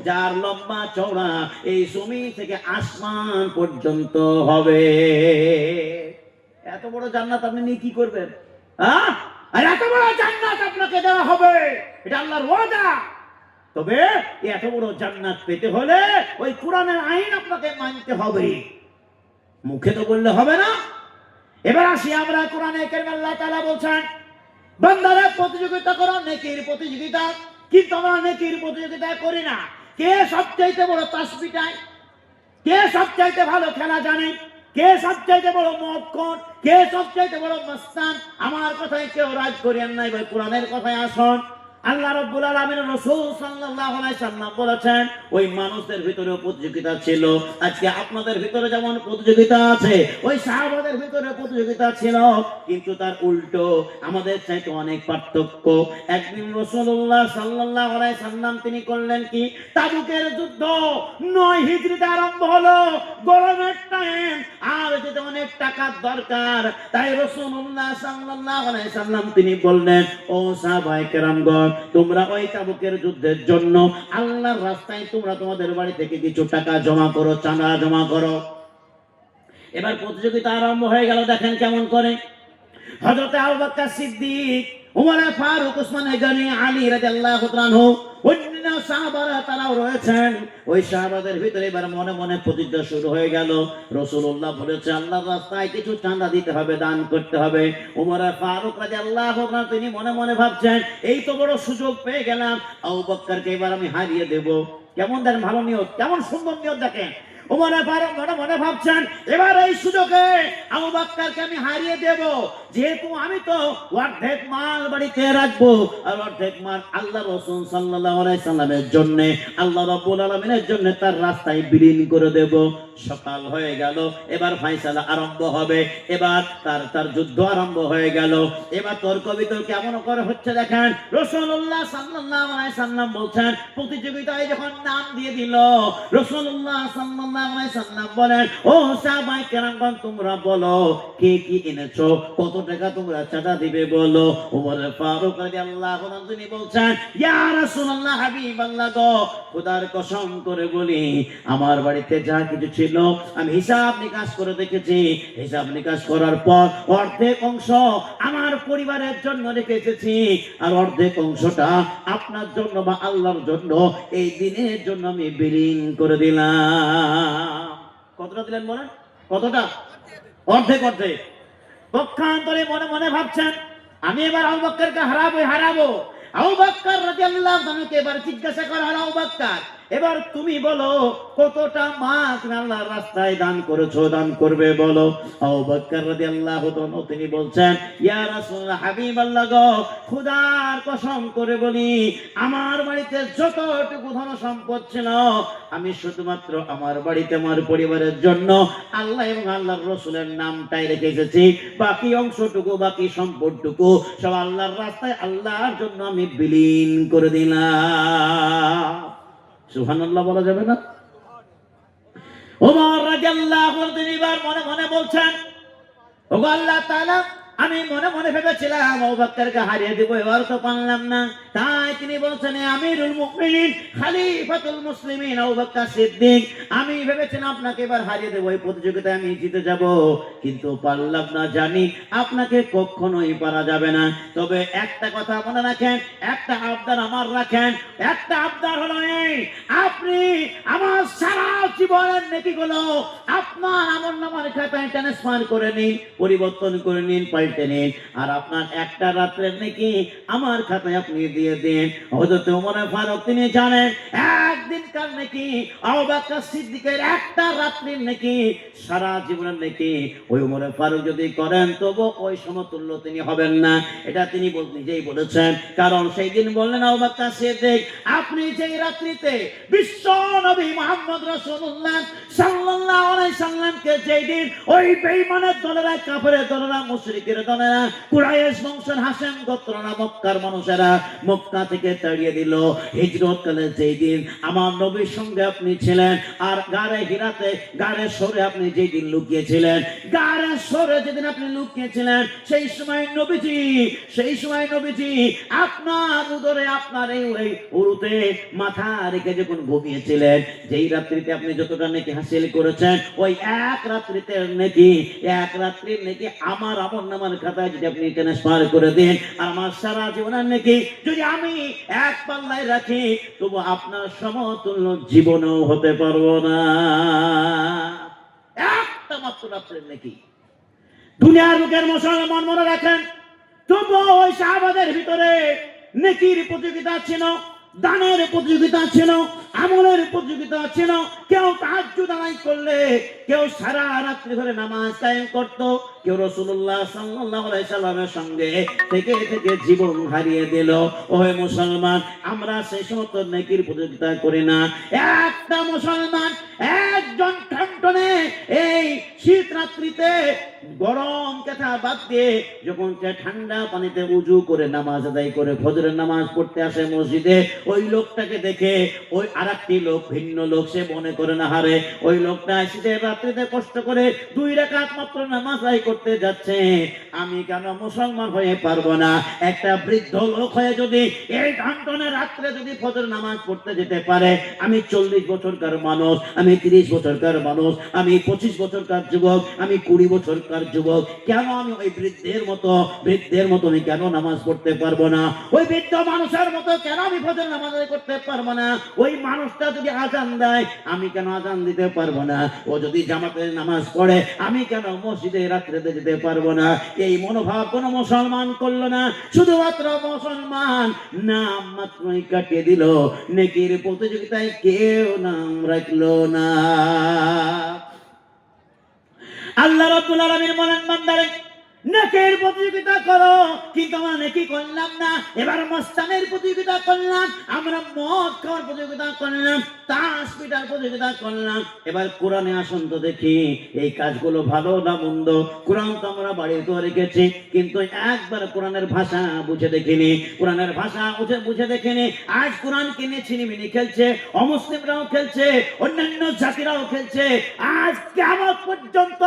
যার লম্বা চওড়া এই জমি থেকে আসমান পর্যন্ত হবে। এত বড় জান্নাত আপনি নিয়ে কি করবেন? হ্যাঁ, আর এত বড় জান্নাত আপনাকে দেওয়া হবে, এটা আল্লাহর ওয়াদা। তবে এত বড় জান্নাত পেতে হলে ওই কোরআনের আইন আপনাকে মানতে হবে। মুখে তো বললে হবে না। এবার আসি আমরা কোরআনে কারিমে। আল্লাহ তাআলা বলছেন, বান্দারা প্রতিযোগিতা করো, নেকির প্রতিযোগিতা। কিন্তু আমরা নেকির প্রতিযোগিতা করি না। কে সবচাইতে বড় তাসবিহ চায়, কে সবচাইতে ভালো খেলা জানে, কে সবচাইতে বড় মদখোর, কে সবচাইতে বড় মস্তান। আমার কথায় কেউ রাজ করিয়েন নাই ভাই, কোরআনের কথায় আসুন। আল্লাহ রাব্বুল আলামিন রাসূল সাল্লাল্লাহু আলাইহি সাল্লাম বলেছেন, ওই মানুষদের ভিতরে প্রতিযোগিতা ছিল। আজকে আপনাদের ভিতরে যেমন প্রতিযোগিতা আছে, ওই সাহাবাদের ভিতরে প্রতিযোগিতা ছিল, কিন্তু তার উল্টো আমাদের চাইতে অনেক পার্থক্য। একদিন রাসূলুল্লাহ সাল্লাল্লাহু আলাইহি সাল্লাম তিনি করলেন কি, তাবুকের যুদ্ধ 9 হিজরিতে আরম্ভ হলো, গরমের টাইম, আর যেতে অনেক টাকার দরকার। তাই রাসূলুল্লাহ সাল্লাল্লাহু আলাইহি সাল্লাম তিনি বললেন, ও সাহাবায়ে কেরামগণ, তোমরা ওই তাবুকের যুদ্ধের জন্য আল্লাহর রাস্তায় তোমরা তোমাদের বাড়ি থেকে কিছু টাকা জমা করো, চাঁদা জমা করো। এবার প্রতিযোগিতা আরম্ভ হয়ে গেল। দেখেন কেমন করে। হযরত আবু বকর সিদ্দিক, ওমর ফারুক, ওসমান গনি, আলী রাদিয়াল্লাহু তাআলা আনহু, অন্যান্য সাহাবারা তারাও রয়েছেন। ওই সাহাবাদের ভিতরে এবার মনে মনে প্রতিযোগিতা শুরু হয়ে গেল। রাসূলুল্লাহ বলেছে, আল্লাহর রাস্তায় কিছু চাঁদা দিতে হবে, দান করতে হবে। ওমর ফারুক রাদিয়াল্লাহু তাআলা তিনি মনে মনে ভাবছেন, এই তো বড় সুযোগ পেয়ে গেলাম, আবু বকরকে এবার আমি হারিয়ে দেব। কেমন দেখেন, ভালো নিয়ত, কেমন সুন্দর নিয়ত দেখেন। ওমর ফারুক মনে মনে ভাবছেন, এবার এই সুযোগে আবু বকরকে আমি হারিয়ে দেব। যেহেতু আমি তো অর্ধেক মাল বাড়িতে রাখবো আর অর্ধেক মাল আল্লাহ রাসূল সাল্লাল্লাহু আলাইহি সাল্লামের জন্য, আল্লাহ রাব্বুল আলামিনের জন্য তার রাস্তায় বিলীন করে দেব। সকাল হয়ে গেল, এবার ফায়সালা আরম্ভ হবে, এবার তার যুদ্ধ আরম্ভ হয়ে গেল। এবার তর্ক বিতর্ক কেমন করে হচ্ছে দেখেন। রাসূলুল্লাহ সাল্লাল্লাহু আলাইহি সাল্লাম বলছেন, প্রতিযোগিতায় যখন নাম দিয়ে দিল, রাসূলুল্লাহ সাল্লাল্লাহু আলাইহি সাল্লাম বলেন, ও সাহাবায়ে কেরামগণ, তোমরা বলো কে কি এনেছো, কত টাকা তোমরা চাঁদা দিবে বলো। ওমর ফারুক রাদিয়াল্লাহু আনহু তিনি বলছেন, ইয়া রাসূলুল্লাহ, হাবিবাল্লাহ গো, খোদার কসম করে বলি, আমার বাড়িতে যা কিছু ছিল আমি হিসাব নিকাশ করে দেখেছি। হিসাব নিকাশ করার পর অর্ধেক অংশ আমার পরিবারের জন্য রেখে এসেছি, আর অর্ধেক অংশটা আপনার জন্য বা আল্লাহর জন্য এই দিনের জন্য আমি বিলীন করে দিলাম। কতটা দিলেন বলেন? কতটা? অর্ধেক। অর্ধেক। পক্ষান্তরে মনে মনে ভাবছেন, আমি এবার আবু বকরকে হারাবো। আবু বকর রাদিয়াল্লাহু আনহুকে এবার জিজ্ঞাসা করা হলো, আবু বকর, এবার তুমি বলো কতটা মাছ আল্লাহর রাস্তায় দান করেছো, দান করবে বলো। আবু বকর রাদিয়াল্লাহু আনহু তিনি বলছেন, ইয়া রাসূলুল্লাহ, হাবিবাল্লাহ গো, খোদার কসম করে বলি, আমার বাড়িতে যতটুকু ধন সম্পদ ছিল আমি শুধুমাত্র আমার বাড়িতে আমার পরিবারের জন্য আল্লাহ এবং আল্লাহর রাসূলের নামটাই রেখে এসেছি। বাকি অংশটুকু, বাকি সম্পদটুকু সব আল্লাহর রাস্তায় আল্লাহর জন্য আমি বিলীন করে দিলাম। সুবহানাল্লাহ বলা যাবে না? ওমর রাদিয়াল্লাহু আনহু তিনি এবার মনে মনে বলছেন, ওগো আল্লাহ তাআলা, আমি মনে মনে ভেবেছিলাম আবু বকরকে হারিয়ে দেব, এবার তো পারলাম না। তাই তিনি বলছেন, আমিরুল মুমিনিন, খলিফাতুল মুসলিমিন আবু বকর সিদ্দিক, আমি ভেবেছিলাম আপনাকে এবার হারিয়ে দেব, এই প্রতিযোগিতায় আমি জিতে যাব, কিন্তু পারলাম না। জানি আপনাকে কখনোই পারা যাবে না। তবে একটা কথা মনে রাখেন, একটা আবদার আমার রাখেন। একটা আবদার হলো এই, আপনি আমার সারা জীবনের নেকিগুলো আপনার আমলনামার খাতায় ট্রান্সফার করে নিন, পরিবর্তন করে নিন, পাল্টে নিন, আর আপনার একটা রাত্রের নেকি আমার খাতায় আপনি দিয়ে দিন। হযরত ওমর ফারুক তিনি জানেন, একদিনকার নেকি আবু বকর সিদ্দিকের একটা রাত্রির নেকি সারা জীবনের নেকি ওই ওমর ফারুক যদি করেন তবু ওই সমতুল্য তিনি হবেন না। এটা তিনি নিজেই বলেছেন। কারণ সেই দিন বললেন, আবু বকর সিদ্দিক, আপনি যেই রাত্রিতে বিশ্ব নবী মুহাম্মদ রাসূলুল্লাহ সাল্লাল্লাহু আলাইহি সাল্লামকে যেই দিন ওই বেঈমানের দলেরা, কাফেরের দলেরা, মুশরিকের দলেরা, কুরাইশ বংশের হাশেম গোত্ররা, মক্কার মানুষেরা মক্কা থেকে তাড়িয়ে দিল, হিজরত কালে যেই দিন আমার নবীর সঙ্গে আপনি ছিলেন, আর গারে হিরাতে, গারে সরে আপনি যেই দিন লুকিয়েছিলেন, গারে সরে যেদিন আপনি লুকিয়েছিলেন, সেই সময় নবীজি আপনার উদরে, আপনার এই উরুতে মাথা রেখে যখন ঘুমিয়েছিলেন, যেই রাত্রিতে আপনি যতটা নেকি হাসিল করেছেন, ওই এক রাত্রির নেকি আমার আমলনামার খাতায় যদি আপনি ট্রান্সফার করে দেন, আর আমার সারা জীবনের নেকি যদি আমি এক পাল্লায় রাখি, তবু আপনার সমতুল্য জীবনেও হতে পারবো না। একটা মাত্র রাত্রের নেকি। দুনিয়ার লোকের মুসলমান মনে রাখেন, তবু ওই সাহাবাদের ভিতরে নেকির প্রতিযোগিতা ছিল, দানের প্রতিযোগিতা ছিল, আমলের প্রতিযোগিতা ছিল। কেউ তাহাজ্জুদ আদায় করলে, কেউ সারা রাত্রি ধরে নামাজ কায়েম করত, কেউ রাসূলুল্লাহ সাল্লাল্লাহু আলাইহি সাল্লামের সঙ্গে থেকে থেকে জীবন হারিয়ে দিল। ওহে মুসলমান, আমরা সেই সমস্ত নেকির প্রতিযোগিতা করি না। একটা মুসলমান একজন ঠনঠনে এই শীত রাত্রিতে গরম কেথা বাদ দিয়ে যখন ঠান্ডা পানিতে উজু করে নামাজ আদায় করে ফজরের নামাজ পড়তে আসে মসজিদে, ওই লোকটাকে দেখে ওই আরেকটি লোক, ভিন্ন লোক, সে মনে করে না, হারে ওই লোকটা শীতের রাত্রিতে কষ্ট করে 2 রাকাত মাত্র নামাজ আদায় করতে যাচ্ছে, আমি কেন মুসলমান হয়ে পারবো না? একটা বৃদ্ধ লোক হয়ে যদি এই ঠনঠনে রাত্রে যদি ফজর নামাজ পড়তে যেতে পারে, আমি 40 বছরকার মানুষ, আমি 30 বছরকার মানুষ, আমি 25 বছরকার যুবক, আমি 20 বছরকার যুবক, কেন আমি ওই বৃদ্ধের মতো আমি কেন নামাজ পড়তে পারবো না? ওই বৃদ্ধ মানুষের মতো কেন আমি ফজর নামাজ আদায় করতে পারবো না? ওই মানুষটা যদি আজান দেয়, আমি কেন আজান দিতে পারবো না? ও যদি জামাতে নামাজ পড়ে, আমি কেন মসজিদে রাত্রিতে যেতে পারবো না? এই মনোভাব কোন মুসলমান করলো না। শুধুমাত্র মুসলমান নাম মাত্রই কাটিয়ে দিল, নেকির প্রতিযোগিতায় কেউ নাম রাখলো না। আল্লাহ রাব্বুল আলামিন বলেন, বান্দারে নেকের প্রতিযোগিতা করো, কিন্তু আমরা নেকি করলাম না। এবার মস্তানের প্রতিযোগিতা করলাম, আমরা মদ খাওয়ার প্রতিযোগিতা করলাম, তাস পিটার প্রতিযোগিতা করলাম। এবার কোরআনে আসুন তো দেখি এই কাজগুলো ভালো না মন্দ। কোরআন তো আমরা বাড়িতেও রেখেছি, কিন্তু একবার কোরআনের ভাষা বুঝে দেখিনি, কোরআনের ভাষা বুঝে দেখিনি। আজ কোরআন কিনে ছিনিমিনি খেলছে, অমুসলিমরাও খেলছে, অন্যান্য জাতিরাও খেলছে। আজ কিয়ামত পর্যন্ত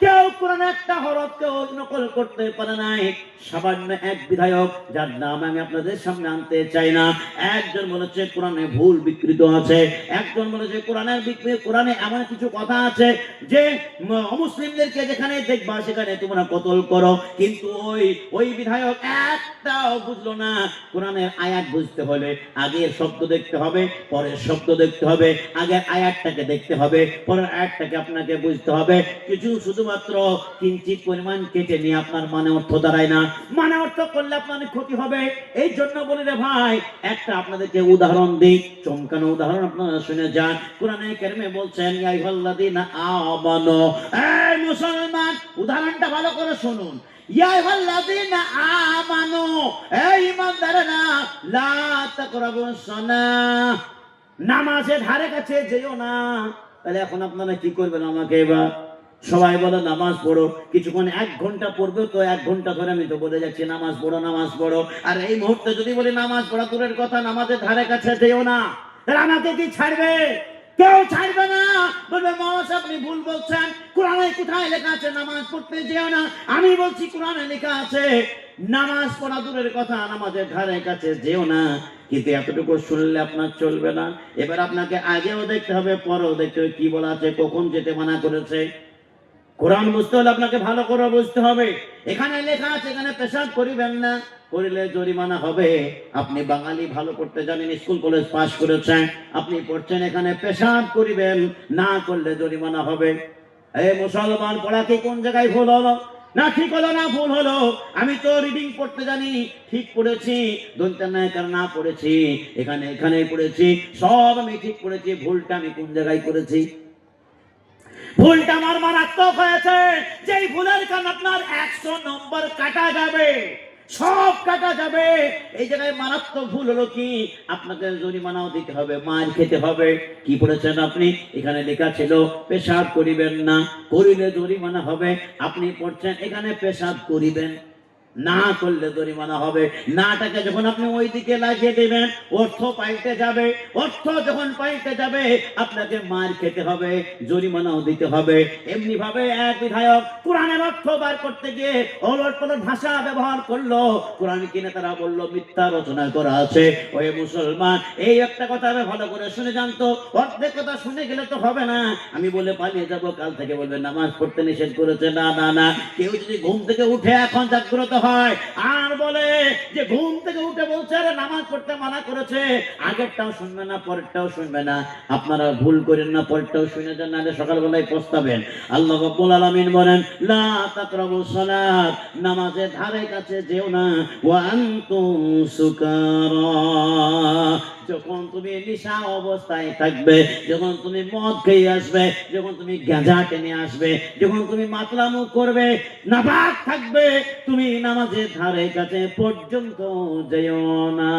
কেউ কোরআনের একটা হরফ কেউ নকল করতে পারে নাই। সামান্য এক বিধায়ক, যার নাম আমি আপনাদের সামনে আনতে চাই না, একজন বলেছে কোরআনে ভুল বিকৃত আছে, একজন বলেছে কোরআনে এমন কিছু কথা আছে যে অমুসলিমদেরকে যেখানে দেখবা সেখানে তোমরা কতল করো। কিন্তু ওই বিধায়ক একটাও বুঝলো না। কোরআনের আয়াত বুঝতে হলে আগের শব্দ দেখতে হবে, পরের শব্দ দেখতে হবে, আগের আয়াতটাকে দেখতে হবে, পরের আয়াতটাকে আপনাকে বুঝতে হবে। কিছু শুধুমাত্র কিঞ্চিত পরিমাণ কেটে নিয়ে আপনার মানে অর্থ দাঁড়ায় না, মানে অর্থ করলে আপনার ক্ষতি হবে। এই জন্য বলি রে ভাই, একটা আপনাদেরকে উদাহরণ দিই, চমকানো উদাহরণ আপনারা শুনে যান। কোরআনে কারিমে বলছেন ইয়া আইয়ুহাল্লাযীনা আমানু, এই মুসলমান উদাহরণটা ভালো করে শুনুন। ইয়া আইয়ুহাল্লাযীনা আমানু, এই ঈমানদারেরা, লা তাকরাবুস সালাহ, নামাজের ধারে কাছে যেও না। তাহলে এখন আপনারা কি করবেন আমাকে এবার? সবাই বলে নামাজ পড়ো, কিছুক্ষণ 1 ঘন্টা পড়বে তো 1 ঘন্টা ধরে আমি তো বলে যাচ্ছি নামাজ পড়ো নামাজ পড়ো। আর এই মুহূর্তে যদি বলি নামাজ পড়া দূরের কথা, নামাজের ধারে কাছে যেও না, তাহলে আমাকে কি ছাড়বে? কেউ ছাড়বে না। বলবে মহাশয় আপনি ভুল বলছেন, কোরআনে কোথায় লেখা আছে নামাজ পড়তে যেও না? আমি বলছি কোরআনে লেখা আছে নামাজ পড়া দূরের কথা, নামাজের ধারে কাছে যেও না। কিন্তু এতটুকু শুনলে আপনার চলবে না। এবার আপনাকে আগেও দেখতে হবে, পরেও দেখতে হবে কি বলা আছে, কখন যেতে মানা করেছে। কোরআন বুঝতে হলে আপনাকে ভালো করে বুঝতে হবে। এখানে লেখা আছে এখানে পেশাব করিবেন না, করিলে জরিমানা হবে। আপনি বাঙালি ভালো করতে জানেন, স্কুল কলেজ পাস করেছেন, আপনি পড়ছেন এখানে পেশাব করিবেন না, করলে জরিমানা হবে। এই মুসলমান, পড়া কি কোন জায়গায় ভুল হলো? না ঠিক হলো না ভুল হলো? আমি তো রিডিং পড়তে জানি, ঠিক পড়েছি, দন্তানায়কার না পড়েছি, এখানে পড়েছি, সব আমি ঠিক পড়েছি। ভুলটা আমি কোন জায়গায় করেছি? ভুলটা আমার মারাত্মক হয়েছে, যেই ভুলের কারণে আপনার 100 নম্বর কাটা যাবে, সব কাটা যাবে। এই জায়গায় মারাত্মক ভুল হলো কি, আপনাকে জরিমানাও দিতে হবে, মার খেতে হবে। কি পড়েছেন আপনি? এখানে লেখা ছিল পেশাব করিবেন না, করিলে জরিমানা হবে। আপনি পড়ছেন এখানে পেশাব করিবেন না, করলে জরিমানা হবে। নাটাকে যখন আপনি ওই দিকে লাগিয়ে দেবেন, অর্থ পাল্টে যাবে। অর্থ যখন পাল্টে যাবে, আপনাকে মার খেতে হবে, জরিমানাও দিতে হবে। এমনি ভাবে এক বিধায়ক কোরআনের অর্থ বার করতে গিয়ে ওলট পালট ভাষা ব্যবহার করলো। কোরআন কিনে তারা বলল মিথ্যা রচনা করা আছে। ওই মুসলমান, এই একটা কথা ভালো করে শুনে জানতো, অর্ধেক কথা শুনে গেলে তো হবে না। আমি বলে পালিয়ে যাবো, কাল থেকে বলবে নামাজ পড়তে নিষেধ করেছে। না না না, কেউ যদি ঘুম থেকে উঠে এখন জাগ্রত হয় আর বলে যে ঘুম থেকে উঠে বলছে আরে নামাজ পড়তে মানা করেছে, আগেরটাও শুনবে না, পরেরটাও শুনবে না। আপনারা ভুল করেন না, পরেরটাও শুনে যান, নাহলে সকালবেলায় পস্তাবেন। আল্লাহ রাব্বুল আলামিন বলেন লা তাকরাবুস সালাত, নামাজের ধারে কাছে যেও না, ওয়া আনতুম সুকারা, যখন তুমি নেশা অবস্থায় থাকবে, যখন তুমি মদ খেয়ে আসবে, যখন তুমি গাঁজা টেনে আসবে, যখন তুমি মাতলামো করবে, নাপাক থাকবে, তুমি নামাজের ধারে কাছে পর্যন্ত যেও না।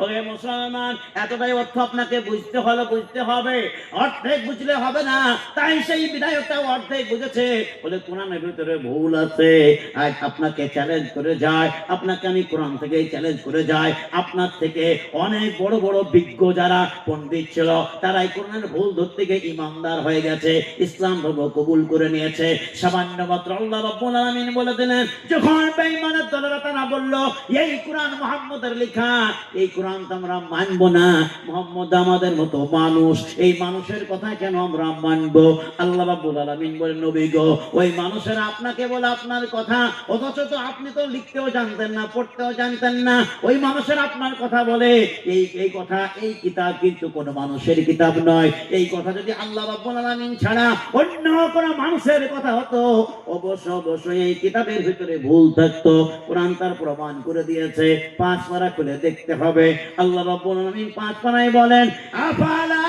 ওরে মুসলমান, এতটাই অর্থ আপনাকে বুঝতে হবে। অর্ধেক বুঝলে হবে না। তাই সেই বিধায়কটাও অর্ধেক বুঝেছে, বলে কোরআনের ভিতরে ভুল আছে। আজ আপনাকে চ্যালেঞ্জ করে যায়, আপনাকে আমি কোরআন থেকে চ্যালেঞ্জ করে যাই, আপনার থেকে অনেক বড় বড় বিজ্ঞ যারা পণ্ডিত ছিল, তারাই কোরআনের ভুল ধরতে গিয়ে ইমানদার হয়ে গেছে, ইসলাম ধর্ম কবুল করে নিয়েছে। সামান্য মাত্র আল্লাহ রাব্বুল আলামিন বলে দিলেন, যখন বেঈমানের দলেরা তারা বলল এই কোরআন মুহাম্মদের লেখা, এই কোরআন তো আমরা মানব না, মুহাম্মদ আমাদের মতো মানুষ, এই মানুষের কথা কেন আমরা মানব? আল্লাহ রাব্বুল আলামিন বলেন নবী গো, ওই মানুষেরা আপনাকে বলে আপনার কথা, অথচ তো আপনি তো লিখতেও জানতেন না, পড়তেও জানতেন না। ওই মানুষের আপনার কথা বলে, এই কথা, এই কিতাব কিন্তু কোন মানুষের কিতাব নয়। এই কথা যদি আল্লাহ রাব্বুল আলামিন ছাড়া অন্য কোন মানুষের কথা হতো, অবশ্যই এই কিতাবের ভিতরে ভুল থাকতো। কোরআন তার প্রমাণ করে দিয়েছে। 5 পারা খুলে দেখতে হবে। আল্লাহ রাব্বুল আলামিন 5 পারায় বলেন আফালা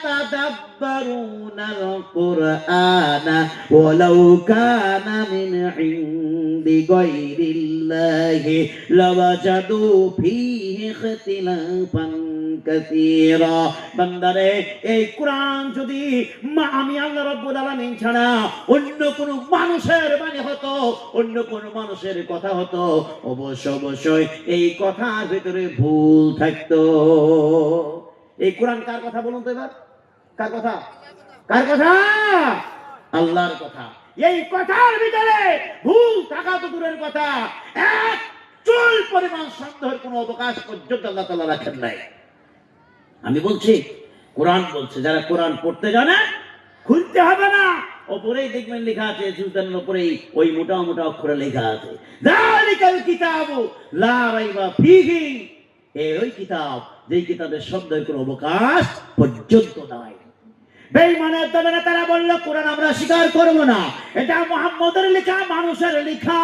ইয়াতাদাব্বারুনাল কুরআনা ওয়ালাউ কানা মিন ইনদি গায়রিল্লাহি লাওয়াজাদু ফীহি ইখতিলাফান কাসীরা। বান্দারে, এই কোরআন যদি আমি আল্লাহ রাব্বুল আলামিন ছাড়া অন্য কোন মানুষের বাণী হতো, অন্য কোন মানুষের কথা হতো, অবশ্যই এই কথার ভিতরে ভুল থাকতো। এই কোরআন কার কথা বলুন তো এবার? কার কথা? কার কথা? আল্লাহর কথা। এই কথার ভিতরে ভুল থাকা তো দূরের কথা, এক চুল পরিমাণ সন্দেহের কোনো অবকাশ পর্যন্ত আল্লাহ তাআলা রাখেন নাই। আমি বলছি, কোরআন বলছে যারা কোরআন পড়তে জানে খুলতে হবে না, ওপরেই দেখবেন লেখা আছে, সুলতানের ওপরেই ওই মোটা মোটা অক্ষরে লেখা আছে, যালিকাল কিতাবু লা রাইবা ফীহি। এই কিতাব, যেই কিতাবের শব্দের কোনো অবকাশ পর্যন্ত নাই। বেঈমানের দলেরা তারা বলল কোরআন আমরা স্বীকার করব না, এটা মুহাম্মদের লেখা, মানুষের লেখা।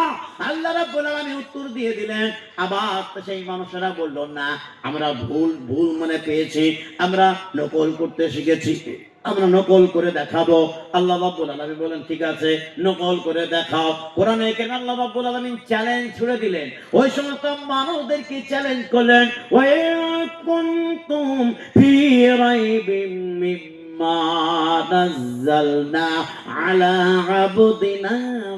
আল্লাহ রাব্বুল আলামিন উত্তর দিয়ে দিলেন, আবার সেই মানুষেরা বলল না, আমরা ভুল মানে পেয়েছি, আমরা নকল করতে শিখেছি, আমরা নকল করে দেখাবো। আল্লাহ রাব্বুল আলামিন বলেন ঠিক আছে, নকল করে দেখাও। কোরআনে কেন আল্লাহ রাব্বুল আলামিন চ্যালেঞ্জ ছুড়ে দিলেন, ওই সমস্ত মানুষদেরকে চ্যালেঞ্জ করলেন, ওয়া কুনতুম ফি রাইবিম মিম্মা নাযালনা আলা আবদিনা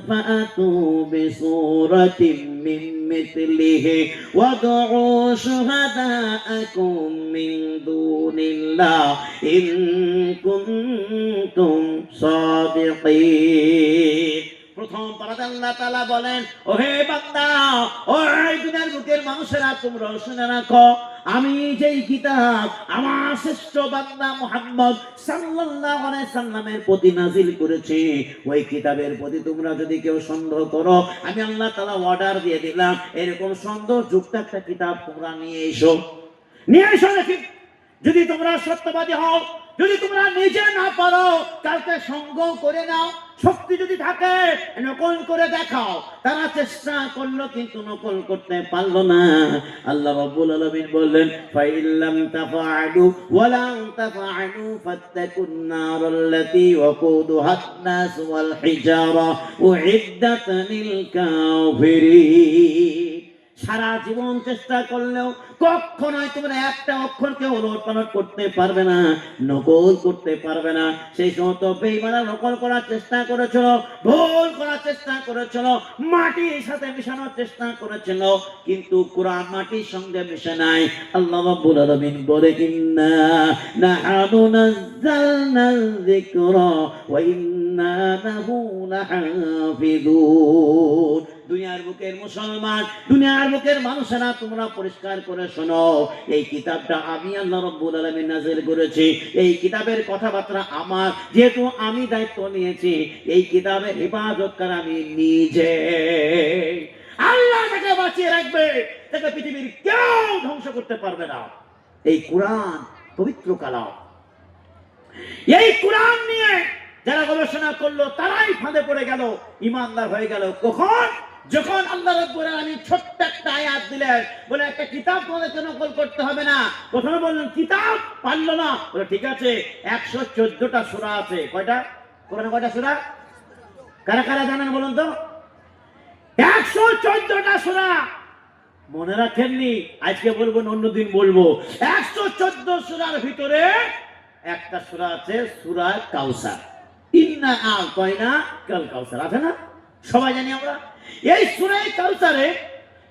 ফাতু বিসূরাতিন মিন মিথলিহি ওয়াদউ শুহাদাআকুম মিন দুনিল্লাহ ইন কুনতুম সাদিকিন। প্রথম পারাতে আল্লাহ তাআলা বলেন, ওহে বান্দা, ওই দুনিয়ার বুকের মানুষেরা, তোমরা শুনে রাখো, আমি যেই কিতাব আমার শ্রেষ্ঠ বান্দা মুহাম্মদ সাল্লাল্লাহু আলাইহি সাল্লামের প্রতি নাজিল করেছি, ওই কিতাবের প্রতি তোমরা যদি কেউ সন্দেহ করো, আমি আল্লাহ তাআলা অর্ডার দিয়ে দিলাম, এরকম সন্দেহযুক্ত একটা কিতাব তোমরা নিয়ে এসো নাকি। যদি তোমরা সত্যবাদী হও, যদি তোমরা নিজে না পারো, কালকে সঙ্গ করে নাও, শক্তি যদি থাকে নকল করে দেখাও। তারা চেষ্টা করলো কিন্তু নকল করতে পারলো না। আল্লাহ রাব্বুল আলামিন বললেন, ফাইল্লাম তাফআলু ওয়া লাম তাফআলু ফাত্তাকুন নারাল্লাতী ওয়াকুদুহান নাস ওয়াল হিজারা উইদ্দাত লিল কাফিরিন। সারা জীবন চেষ্টা করলেও কখনোই তোমরা একটা অক্ষরকে ওলটপালট করতে পারবে না, নকল করতে পারবে না। সেই সমস্ত বেঈমানরা নকল করার চেষ্টা করেছিল, ভুল করার চেষ্টা করেছিল, মাটির সাথে মিশানোর চেষ্টা করেছিল, কিন্তু কোরআন মাটির সঙ্গে মিশে নাই। আল্লাহ রাব্বুল আলামিন বলে, ইন্না নাহনু নাযালনা যিকরা ওয়া ইন্না লাহু লাহাফিজুন। দুনিয়ার বুকের মুসলমান, দুনিয়ার বুকের মানুষেরা, তোমরা পরিষ্কার করে শোনো, এই কিতাবটা আমি আল্লাহ রাব্বুল আলামিন নাযিল করেছি। এই কিতাবের কথাবার্তা আমার, যেহেতু আমি দায়িত্ব নিয়েছি, এই কিতাবের হেফাজত করা আমি নিজে। আল্লাহ তাকে বাঁচিয়ে রাখবে, তাকে পৃথিবীর কেউ ধ্বংস করতে পারবে না। এই কোরআন পবিত্র কালাম। এই কোরআন নিয়ে যারা গবেষণা করলো তারাই ফাঁদে পড়ে গেল, ইমানদার হয়ে গেল। কখন? যখন আল্লাহ রাব্বুল আলামিন ছোট্ট একটা আয়াত দিলেন, বলে একটা কিতাব তোমাদেরকে নকল করতে হবে না। প্রথমে বললেন কিতাব, পারলো না, বলে ঠিক আছে 114টা সূরা আছে। কয়টা? কোরআনে কয়টা সূরা? কারা কারা জানেন বলুন তো? 114টা সূরা। মনে রাখেননি? আজকে বলবো না অন্যদিন বলবো। 114 সূরার ভিতরে একটা সূরা আছে সূরা কাউসার। ইন্না আ'তাইনা কাল কাউসার আছে না? সবাই জানি আমরা। এই সূরা কাউসারে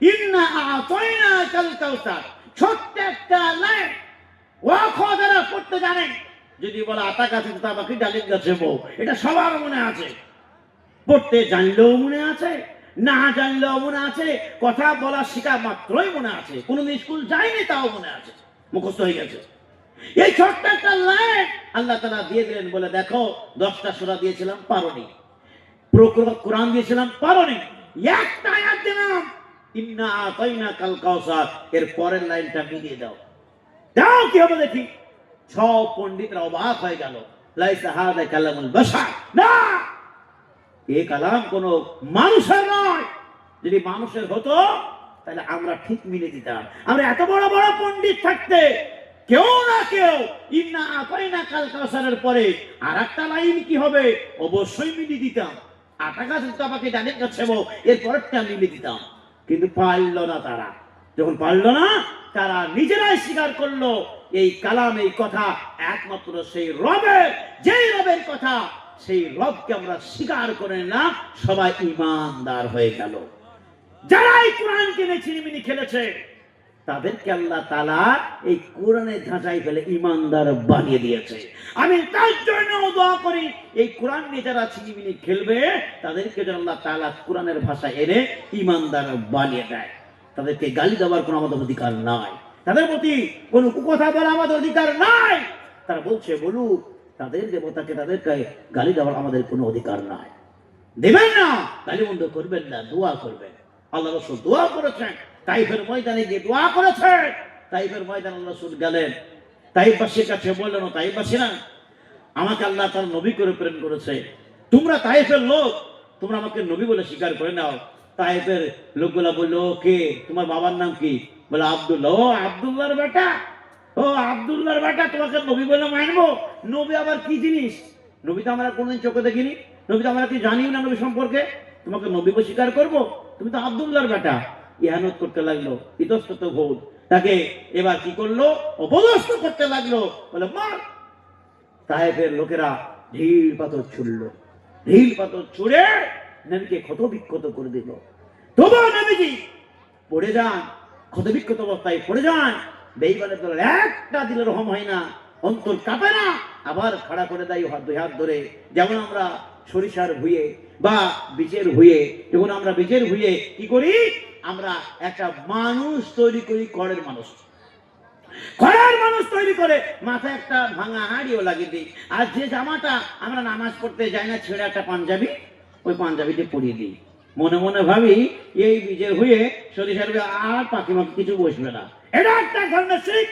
ইন্না আ'তাইনা কাল কাউসার ছোট্ট একটা লাইন, ওয়াকফ যারা পড়তে জানেন, যদি বলে আতা গাছে তা বাকি ডালিম গাছে বউ, এটা সবার মনে আছে। পড়তে জানলেও মনে আছে, না জানলেও মনে আছে, কথা বলা শেখা মাত্রই মনে আছে, কোনদিন স্কুল যায়নি তাও মনে আছে, মুখস্থ হয়ে গেছে। এই ছোট্ট একটা লাইন আল্লাহ তাআলা দিয়ে দিলেন, বলে দেখো 10টা সূরা দিয়েছিলাম পারোনি, কোরআন দিয়েছিলাম পারোনি, একটা আয়াত দিলাম ইন্না আ'তাইনা কাল কাউসার, এর পরের লাইনটা মিলিয়ে দাও, দাও কি হবে দেখি। সব পণ্ডিতরা অবাক হয়ে গেল, লাইসা হাদা কালামুল বাশার, না এই কালাম কোন মানুষের নয়। যদি মানুষের হতো তাহলে আমরা ঠিক মিলে দিতাম। আমরা এত বড় বড় পণ্ডিত থাকতে কেউ না কেউ ইন্না আতাইনা কাল কাউসারের পরে আর একটা লাইন কি হবে, অবশ্যই মিলিয়ে দিতাম। আটা গাছ তো আমাকে ডানের কাছে এর পরেরটা মিলিয়ে দিতাম, কিন্তু পারল না তারা। যখন পারল না, তারা নিজেরাই স্বীকার করলো এই কালাম, এই কথা একমাত্র সেই রবের, যেই রবের কথা, সেই রবকে আমরা স্বীকার করে না, সবাই ঈমানদার হয়ে গেল। যারা এই কোরআন কিনে ছিনিমিনি খেলেছে, তাদেরকে আল্লাহ তাআলা এই কোরআনের ধাঁচায় ফেলে ঈমানদার বানিয়ে দিয়েছে। আমি তার জন্য দোয়া করি, এই কোরআন নিয়ে যারা ছিনিমিনি খেলবে, তাদেরকে যেন আল্লাহ তাআলা কোরআনের ভাষা এনে ঈমানদার বানিয়ে দেয়। তাদেরকে গালি দেওয়ার কোনো আমাদের অধিকার নাই, তাদের প্রতি কোনো কুকথা বলা আমাদের অধিকার নাই। তারা বলছে বলুক, তাদের দেবতাকে তাদেরকে গালি দেওয়ার আমাদের কোনো অধিকার নাই। দেবেন না, গালি বন্ধ করবেন না, দোয়া করবেন। আল্লাহ রাসূল দোয়া করেছেন, তাইফের ময়দানে গিয়ে দোয়া করেছেন। তাইফের ময়দানে আল্লাহ রাসূল গেলেন, তাইফবাসীর কাছে বললেন, ও তাইফবাসীরা, আমাকে আল্লাহ তার নবী করে প্রেরণ করেছে, তোমরা তাইফের লোক, তোমরা আমাকে নবী বলে স্বীকার করে নাও। তাইফের লোকগুলা বললো, কে, তোমার বাবার নাম কি? বলে আব্দুল্লাহ। ও আব্দুল্লাহর বেটা, ও আব্দুল্লাহর বেটা, তোমাকে নবী বলে মানবো? নবী আবার কি জিনিস? নবী তো আমরা কোনদিন চোখে দেখিনি, নবী তো আমরা কি জানিও না নবী সম্পর্কে, তোমাকে নবী বলে স্বীকার করবো? তুমি তো আব্দুল্লাহর বেটা। ইহানত করতে লাগলো, ইতস্তত ভোট। তাকে এবার কি করলো, অপদস্থ করতে লাগলো, বলে মার। তাইফের লোকেরা ঢিল পাথর ছুড়লো, ঢিল পাথর ছুড়ে নবীকে ক্ষত বিক্ষত করে দিল। তবুও নবীজি পড়ে যান, ক্ষত বিক্ষত অবস্থায় পড়ে যান। বেঈমানের দলের একটা দিলে রহম হয় না, অন্তর কাঁপে না, আবার খাড়া করে দেয় দুই হাত ধরে। যেমন আমরা সরিষার ভুঁয়ে বা বীজের ভুঁয়ে, যখন আমরা বীজের ভুঁয়ে কি করি, আমরা একটা মানুষ তৈরি করি, খড়ের মানুষ, খড়ের মানুষ তৈরি করে মাথায় একটা ভাঙা হাড়িও লাগিয়ে দিই। আর যে জামাটা আমরা নামাজ পড়তে যাই না, ছেড়ে একটা পাঞ্জাবি, ওই পাঞ্জাবিতে পরিয়ে দিই। মনে মনে ভাবি এই বীজের হয়ে সরিষার আর পাখি মাখি কিছু বসবে না। এটা একটা ধরনের শিরক,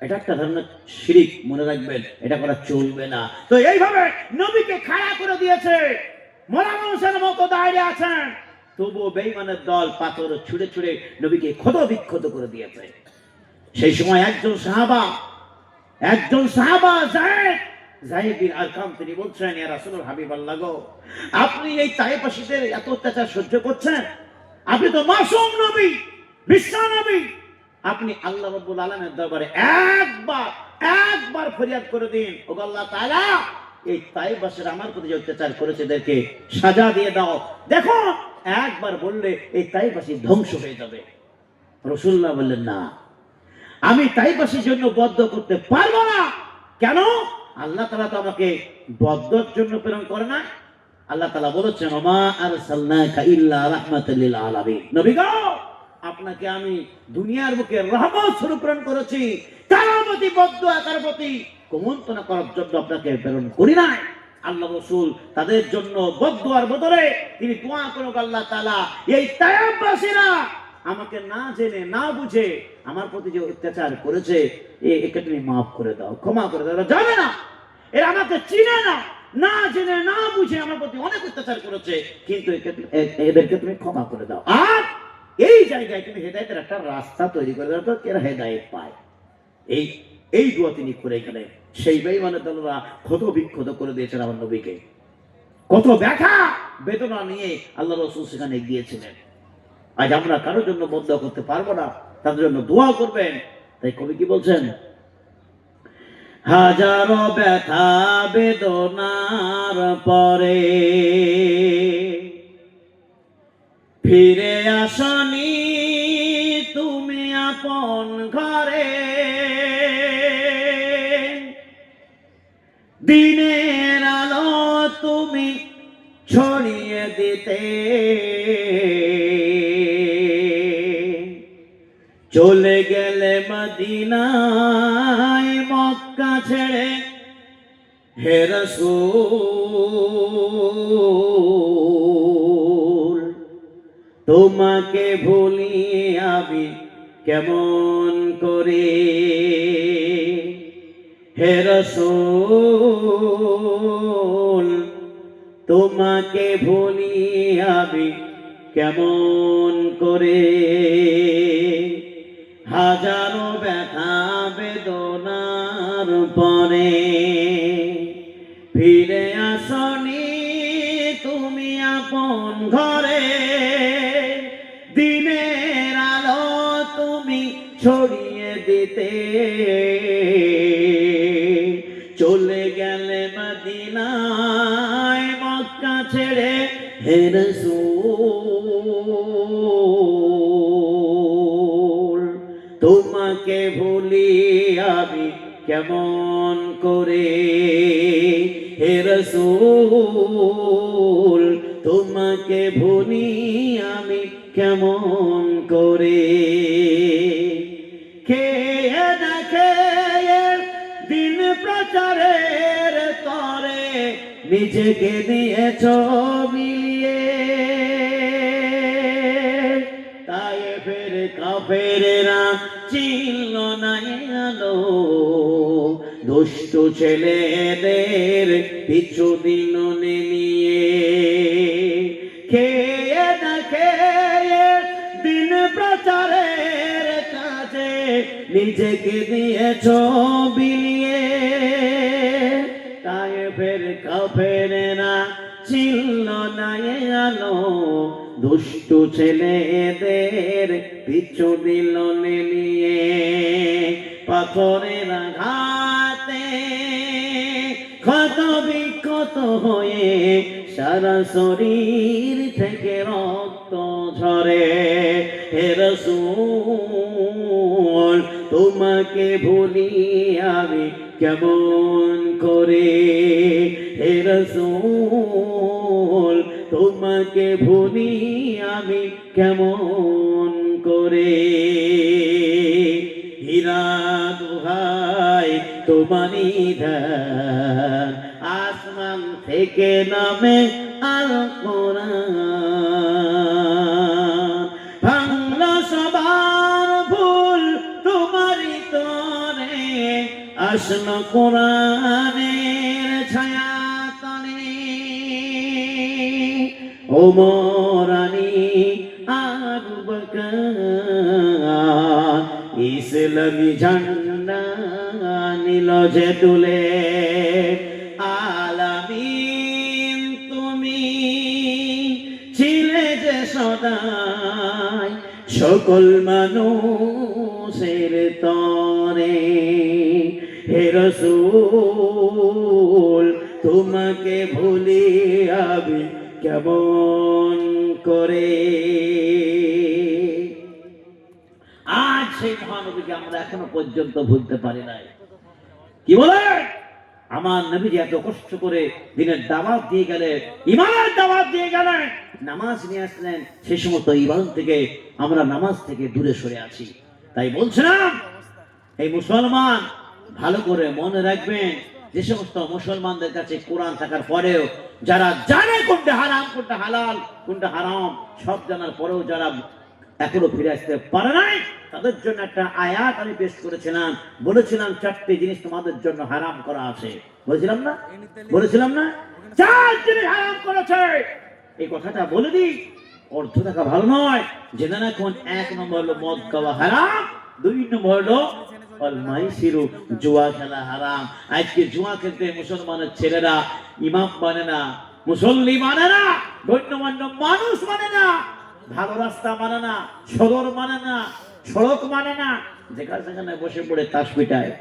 এটা একটা ধরনের শিরক, মনে রাখবেন, এটা করা চলবে না। তো এইভাবে নবীকে খাড়া করে দিয়েছে, মরা মানুষের মতো দাঁড়িয়ে আছেন, তবুও বেঈমানের দল পাথর ছুঁড়ে ছুঁড়ে নবীকে ক্ষত বিক্ষত করে দিয়েছে। সেই সময় একজন সাহাবা যায়েদ বিন আরকাম, তিনি বলছেন, ইয়া রাসূলুল হাবিবাল্লাহ গো, আপনি এই তায়েফবাসীদের এত অত্যাচার সহ্য করছেন? আপনি তো মাসুম নবী, বিশ্ব নবী, আপনি আল্লাহ রাব্বুল আলামিনের দরবারে একবার ফরিয়াদ করে দিন, ও আল্লাহ তাআলা, এই তায়েফবাসীরা আমার প্রতি যে অত্যাচার করেছে এদেরকে সাজা দিয়ে দাও। দেখো, একবার বললে এই তায়েফবাসী ধ্বংস হয়ে যাবে। রাসূলুল্লাহ বললেন, না, আমি তাইফবাসীর জন্য বদ্ধ করতে পারবো না। কেন? আল্লাহ তাআলা তো আমাকে বদ্ধর জন্য প্রেরণ করে না। আল্লাহ তাআলা বলেছেন, ওমা আরসালনাকা ইল্লা রাহমাতাল লিল আলামিন, নবী গো, আপনাকে আমি দুনিয়ার বুকে রহমত স্বরূপ প্রেরণ করেছি, কারোর প্রতি বদ্ধ, একার প্রতি কুমন্ত্রণা করার জন্য আপনাকে প্রেরণ করি নাই। আল্লাহ রাসূল তাদের জন্য বদদুয়ার বদলে তিনি দোয়া করেন, আল্লাহ তাআলা, এই তায়েফবাসীরা আমাকে না জেনে না বুঝে আমার প্রতি যে অত্যাচার করেছে, একে তুমি মাফ করে দাও, ক্ষমা করে দাও। জানে না, এরা আমাকে চিনে না, না জেনে না বুঝে আমার প্রতি অনেক অত্যাচার করেছে, কিন্তু এদেরকে তুমি ক্ষমা করে দাও। আর এই জায়গায় তুমি হেদায়েতের একটা রাস্তা তৈরি করে দাও, তো এরা হেদায়েত পায়। এই দোয়া তিনি করে গেলেন। সেই বেঈমানের দলরা ক্ষত বিক্ষত করে দিয়েছেন আমার নবীকে, কত ব্যথা বেদনা নিয়ে আল্লাহ রাসূল সেখানে গিয়েছিলেন। আজ আমরা কারোর জন্য বদ্ধ করতে পারবো না, তাদের জন্য দোয়া করবেন। তাই কবি কি বলছেন, হাজারো ব্যথা বেদনার পরে ফিরে আসনি তুমি আপন ঘরে, দিনের আলো তুমি ছড়িয়ে দিতে চলে গেলে মদিনায় মক্কা ছেড়ে, হে রাসূল তোমাকে ভুলি আমি কেমন করে, হে রাসূল তোমাকে ভুলি আমি কেমন করে, হাজারো ব্যথা বেদনার পরে ফিরে আসনি তুমি আপন ঘরে, দিনের আলো তুমি ছড়িয়ে দিতে চলে গেলে মদিনায় মক্কা ছেড়ে হে রাসূল। তোমাকে ভুলি আমি কেমন করে হে রাসূল, তোমাকে ভুলি আমি কেমন করে। কে দেখে দিন প্রচারের তরে নিজেকে দিয়েছ মিলিয়ে, তাই ফের কাফেরেরা চিনল না আলো, দুষ্ট ছেলেদের পিছু দিল নিয়ে। কে দেখে দিন প্রচারের কাজে নিজেকে দিয়েছ বিলিয়ে, তাই ফের কাফেরেরা চিনল না আলো, দুষ্ট ছেলেদের পিছু দিল নিয়ে। পাথরের আঘাতে ক্ষত বিক্ষত হয়ে সারা শরীর থেকে রক্ত ঝরে হে রাসূল, তোমাকে ভুলি আমি কেমন করে হে রাসূল, তোমাকে ভুলি আমি কেমন করে। হীরা দোহাই তোমারই ধান, আসমান থেকে নামে আল কোরআন, ভাঙলো সবার ভুল তোমারই তরে, আসলো কোরআনের ছায়া তলে। ওমর আলী আবু বকর ইসলামী ঝান্ডা নিল যে তুলে, আলামিন তুমি ছিলে যে সদাই সকল মানুষের তরে হে রাসূল, তোমাকে ভুলি আমি কেমন করে। আজ সেই মহানবীকে আমরা এখনো পর্যন্ত ভুলতে পারি নাই। কি বলে আমার নবীজি এত কষ্ট করে দিনের দাওয়াত দিয়ে গেলেন, ইমানের দাওয়াত দিয়ে গেলেন, নামাজ নিয়ে আসলেন, সে সমস্ত ইমান থেকে আমরা নামাজ থেকে দূরে সরে আছি। তাই বলছিলাম এই মুসলমান ভালো করে মনে রাখবেন, যে সমস্ত মুসলমানদের কাছে কোরআন থাকার পরেও যারা জানে কোনটা হারাম কোনটা হালাল কোনটা হারাম সব জানার পরেও যারা এখনো ফিরে আসতে পারে নাই, তাদের জন্য একটা আয়াত আমি পেশ করেছিলাম। বলেছিলাম চারটি জিনিস তোমাদের জন্য হারাম করা আছে, বলেছিলাম না? বলেছিলাম না? চার জিনিস হারাম করেছে। এই কথাটা বলে দিই, অর্থ থাকা ভালো নয়। জেনে রাখুন, 1 নম্বর হলো মদ খাওয়া হারাম, 2 নম্বর হলো মাইসিরু জুয়া খেলা হারাম। আজকে জুয়া খেলতে মুসলমানের ছেলেরা ইমাম মানে না, মুসল্লি মানে না, গণ্যমান্য মানুষ মানে না, ভালো রাস্তা মানে না, সদর মানে না, সড়ক মানে না, যেখানে সেখানে বসে পড়ে তাস পিটায়।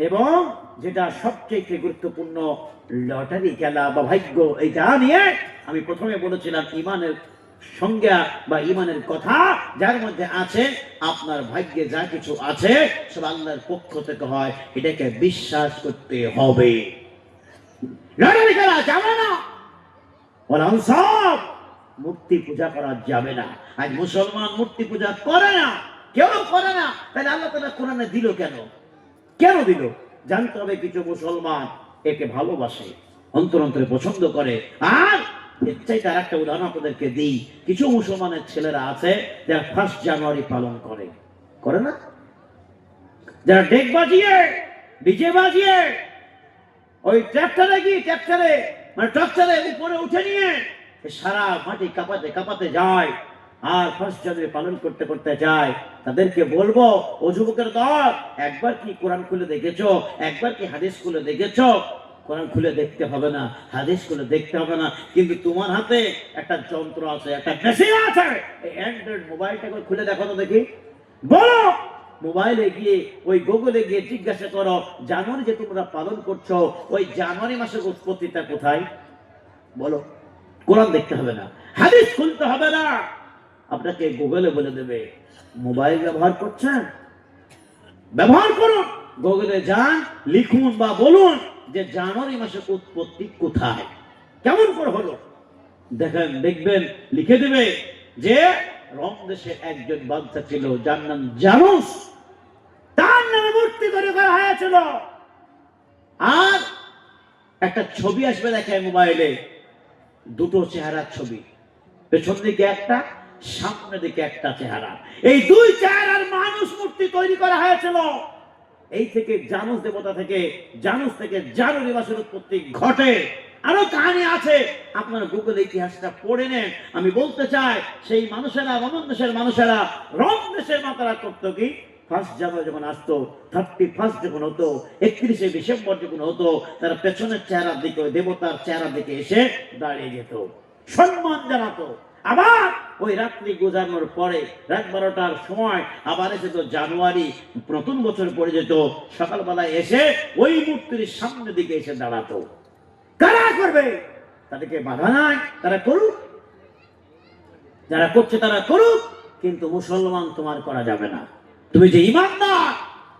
এবং যেটা সবচেয়ে গুরুত্বপূর্ণ লটারি খেলা বা ভাগ্য, এটা নিয়ে আমি প্রথমে বলেছিলাম ইমানের সংজ্ঞা বা ইমানের কথা, যার মধ্যে আছে আপনার ভাগ্যে যা কিছু আছে সব আল্লাহর পক্ষ থেকে হয়, এটাকে বিশ্বাস করতে হবে। লটারি খেলা যাবে না, মূর্তি পূজা করা যাবে না। আজ মুসলমান মূর্তি পূজা করে না, কেউ করে না, তাহলে আল্লাহ তাআলা কোরআনে দিল কেন? কেন দিল? জানতে হবে কিছু মুসলমান একে ভালোবাসে, অন্তর অন্তরে পছন্দ করে। আর এর চাইতে আর একটা উদাহরণ আপনাদেরকে দিই, কিছু মুসলমানের ছেলেরা আছে যারা 1 জানুয়ারি পালন করে, করে না? যারা ডেক বাজিয়ে ডিজে বাজিয়ে ওই ট্র্যাক্টরে গিয়ে ট্র্যাক্টরে মানে ট্রাক্টরে উপরে উঠে নিয়ে সারা মাটি কাঁপাতে কাঁপাতে যায় আর ফার্স্ট জানুয়ারি পালন করতে করতে যায়। তাদেরকে বলবো, ও যুবকের দল, একবার কি কোরআন খুলে দেখেছো? একবার কি হাদিস খুলে দেখেছো? কোরআন খুলে দেখতে হবে না, হাদিস খুলে দেখতে হবে না, কিন্তু তোমার হাতে একটা যন্ত্র আছে, একটা মেশিন আছে, এই অ্যান্ড্রয়েড মোবাইলটা খুলে দেখো তো দেখি। বলো, মোবাইলে গিয়ে ওই গুগলে গিয়ে জিজ্ঞাসা করো, জানুয়ারি যে তোমরা পালন করছো, ওই জানুয়ারি মাসের উৎপত্তিটা কোথায়? বলো। কোরআন দেখতে হবে না, হাদিস খুলতে হবে না, আপনাকে গুগলে বলে দেবে। মোবাইল ব্যবহার করছেন, ব্যবহার করুন, গুগলে যান, লিখুন বা বলুন যে জানুয়ারি মাসের উৎপত্তি কোথায়, কেমন করে হলো, দেখেন, দেখবেন লিখে দেবে যে রোম দেশে একজন বাদশা ছিল, যার নাম জানুস, তার নামে মূর্তি তৈরি করা হয়েছিল। আর একটা ছবি আসবে দেখায় মোবাইলে, দুটো চেহারার ছবি, পেছন দিকে একটা, সামনে দিকে একটা চেহারা, এই দুই চেহারার মানুষ মূর্তি তৈরি করা হয়েছিল। এই থেকে জানুস দেবতা থেকে, জানুস থেকে জানুয়ারি মাসের উৎপত্তি ঘটে। আরো কাহিনী আছে, আপনার গুগল ইতিহাসটা পড়ে নেন। আমি বলতে চাই, সেই মানুষেরা, রোমান দেশের মানুষেরা, রোম দেশের মাতারা করতো কি, ফার্স্ট জানুয়ারি যখন আসতো, 31 যখন হতো, 31শে ডিসেম্বর যখন হতো, তারা পেছনের চেহারার দিকে, দেবতার চেহারার দিকে এসে দাঁড়িয়ে যেত, সম্মান জানাতো। আবার ওই রাত্রি গুজানোর পরে রাত 12টার সময় আবার এসে তো জানুয়ারি নতুন বছর পড়ে যেত, সকালবেলায় এসে ওই মূর্তির সামনের দিকে এসে দাঁড়াতো। কারা করবে? তাদেরকে বাধা নাই, তারা করুক, যারা করছে তারা করুক, কিন্তু মুসলমান তোমার করা যাবে না। তুমি যে ঈমানদার,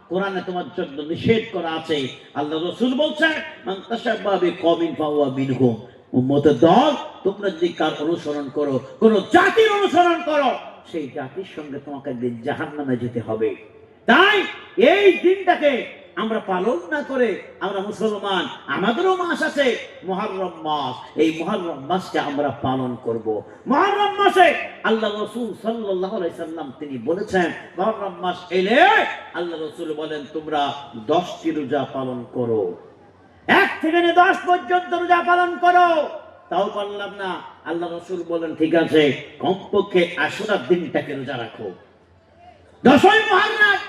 কোরআনে তোমার জন্য নিষেধ করা আছে। আল্লাহ রাসূল বলছেন, মান তাশাব্বাহা বিকওমিন ফাহুয়া মিনহুম, উম্মতের দল, তোমরা যদি কার অনুসরণ করো, কোন জাতির অনুসরণ করো, সেই জাতির সঙ্গে তোমাকে জাহান্নামে যেতে হবে। তাই এই দিনটাকে আমরা পালন না করে, আমরা মুসলমান, আমাদেরও মাস আছে মুহররম মাস, এই মুহররম মাসকে আমরা পালন করব। মুহররম মাসে আল্লাহ রাসূল সাল্লাল্লাহু আলাইহি সাল্লাম তিনি বলেছেন, মুহররম মাস এলে আল্লাহ রাসূল বলেন, তোমরা 10টি রোজা পালন করো, 1 থেকে 10 পর্যন্ত রোজা পালন করো। তাও পারলাম না, আল্লাহ রাসূল বলেন, ঠিক আছে, কমপক্ষে আশুরার দিনটাকে রোজা রাখো, 10ই মুহররম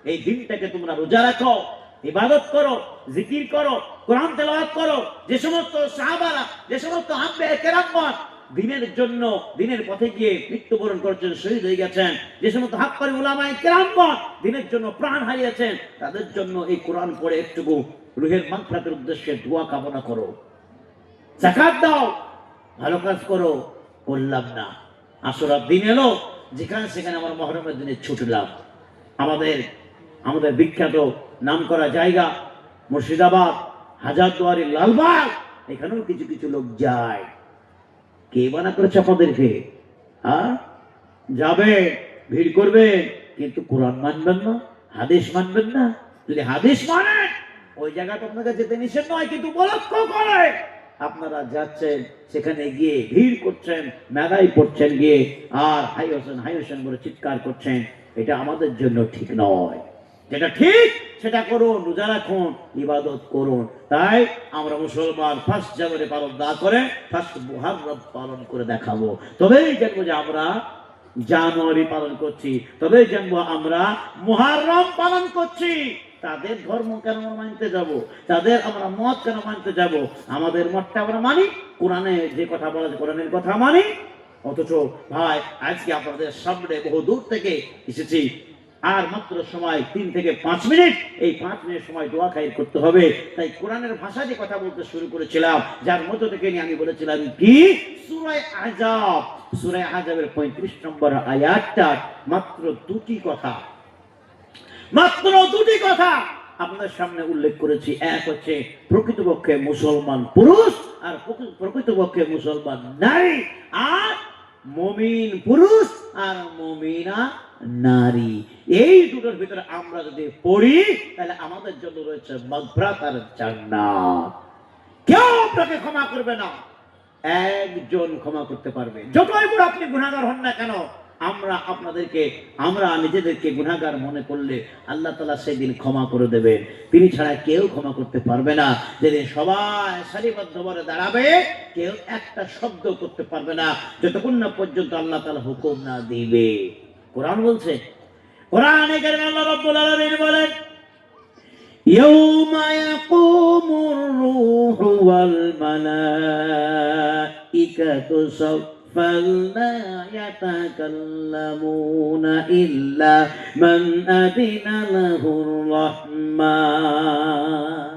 এই দিনটাকে তোমরা রোজা রাখো, ইবাদত করো, জিকির করো, কোরআন তেলাওয়াত করো। যে সমস্ত সাহাবারা, যে সমস্ত আম্বিয়া কেরামগণ দিনের জন্য, দিনের পথে গিয়ে মৃত্যুবরণ করেছেন, শহীদ হয়ে গেছেন, যে সমস্ত হাক্কানি উলামায়ে কেরামগণ দিনের জন্য প্রাণ হারিয়েছেন, তাদের জন্য এই কোরআন পড়ে একটুকু রুহের মাগফিরাতের উদ্দেশ্যে দোয়া কামনা করো, যাকাত দাও, ভালো কাজ করো। করলাম না, আশুরার দিন এলো, যেখানে সেখানে আমার মুহররমের দিনে ছুটলাম। আমাদের বিখ্যাত নামকরা জায়গা মুর্শিদাবাদ, হাজারদুয়ারি, লালবাগ, এখানেও কিছু কিছু লোক যায়। কে বানা করেছে আপনাদেরকে? যাবে, ভিড় করবে, কিন্তু কোরআন মানবেন না, হাদিস মানবেন না। যদি হাদিস মানেন, ওই জায়গাটা আপনাকে যেতে নিষেধ নয়, কিন্তু উপলক্ষ করে আপনারা যাচ্ছেন, সেখানে গিয়ে ভিড় করছেন, মেদাই পড়ছেন গিয়ে, আর হাই হোসেন বলে চিৎকার করছেন। এটা আমাদের জন্য ঠিক নয়। যেটা ঠিক সেটা করুন, রোজা রাখুন, ইবাদত করুন। তাই আমরা মুসলমান ফার্স্ট জানুয়ারি পালন না করে ফার্স্ট মুহররম পালন করে দেখাবো, তবেই জানবো যে আমরা জানুয়ারি পালন করছি, তবেই জানবো আমরা মুহররম পালন করছি। তাদের ধর্ম কেন মানতে যাব? তাদের আমরা মত কেন মানতে যাব? আমাদের মতটা আমরা মানি, কোরআনে যে কথা বলা আছে কোরআনের কথা মানি। অথচ ভাই, আজকে আপনাদের সামনে বহু দূর থেকে এসেছি, আর মাত্র সময় 3 থেকে 5 মিনিট, এই 5 মিনিট সময় দোয়া খাইর করতে হবে। তাই কোরআনের ভাষা দিয়ে কথা বলতে শুরু করেছিলাম, যার মধ্য থেকে নিয়ে আমি বলেছিলাম কি, সূরা আহজাব, সূরা আহজাবের 35 নম্বর আয়াতটা মাত্র 2টি কথা, মাত্র 2টি কথা আপনাদের সামনে উল্লেখ করেছি। এক হচ্ছে প্রকৃতপক্ষে মুসলমান পুরুষ, আর প্রকৃতপক্ষে মুসলমান নারী, আর মুমিন পুরুষ আর মুমিনা নারী। এই দুটোর ভিতরে আমরা যদি পড়ি, তাহলে আমাদের জন্য রয়েছে মাগফিরাত আর জান্নাত। কেউ আপনাকে ক্ষমা করবে না, একজন ক্ষমা করতে পারবে। যতই বড় আপনি গুনাহগার হন না কেন, আমরা আপনাদেরকে, আমরা নিজেদেরকে গুনাহগার মনে করলে আল্লাহ তাআলা সেদিন ক্ষমা করে দেবেন। তিনি ছাড়া কেউ ক্ষমা করতে পারবে না। যেদিন সবাই সারিবদ্ধভাবে দাঁড়াবে, কেউ একটা শব্দ করতে পারবে না যতক্ষণ না পর্যন্ত আল্লাহ তাআলা হুকুম না দিবে। কোরআন বলছে, কোরআনে কারিমে আল্লাহ রাব্বুল আলামিন বলেন, ইয়াউমা ইয়াকুমুর রূহু ওয়াল মালাইকাতু সাফফান লা ইয়াতাকাল্লামুনা ইল্লা মান আযিনা লাহুর রাহমান।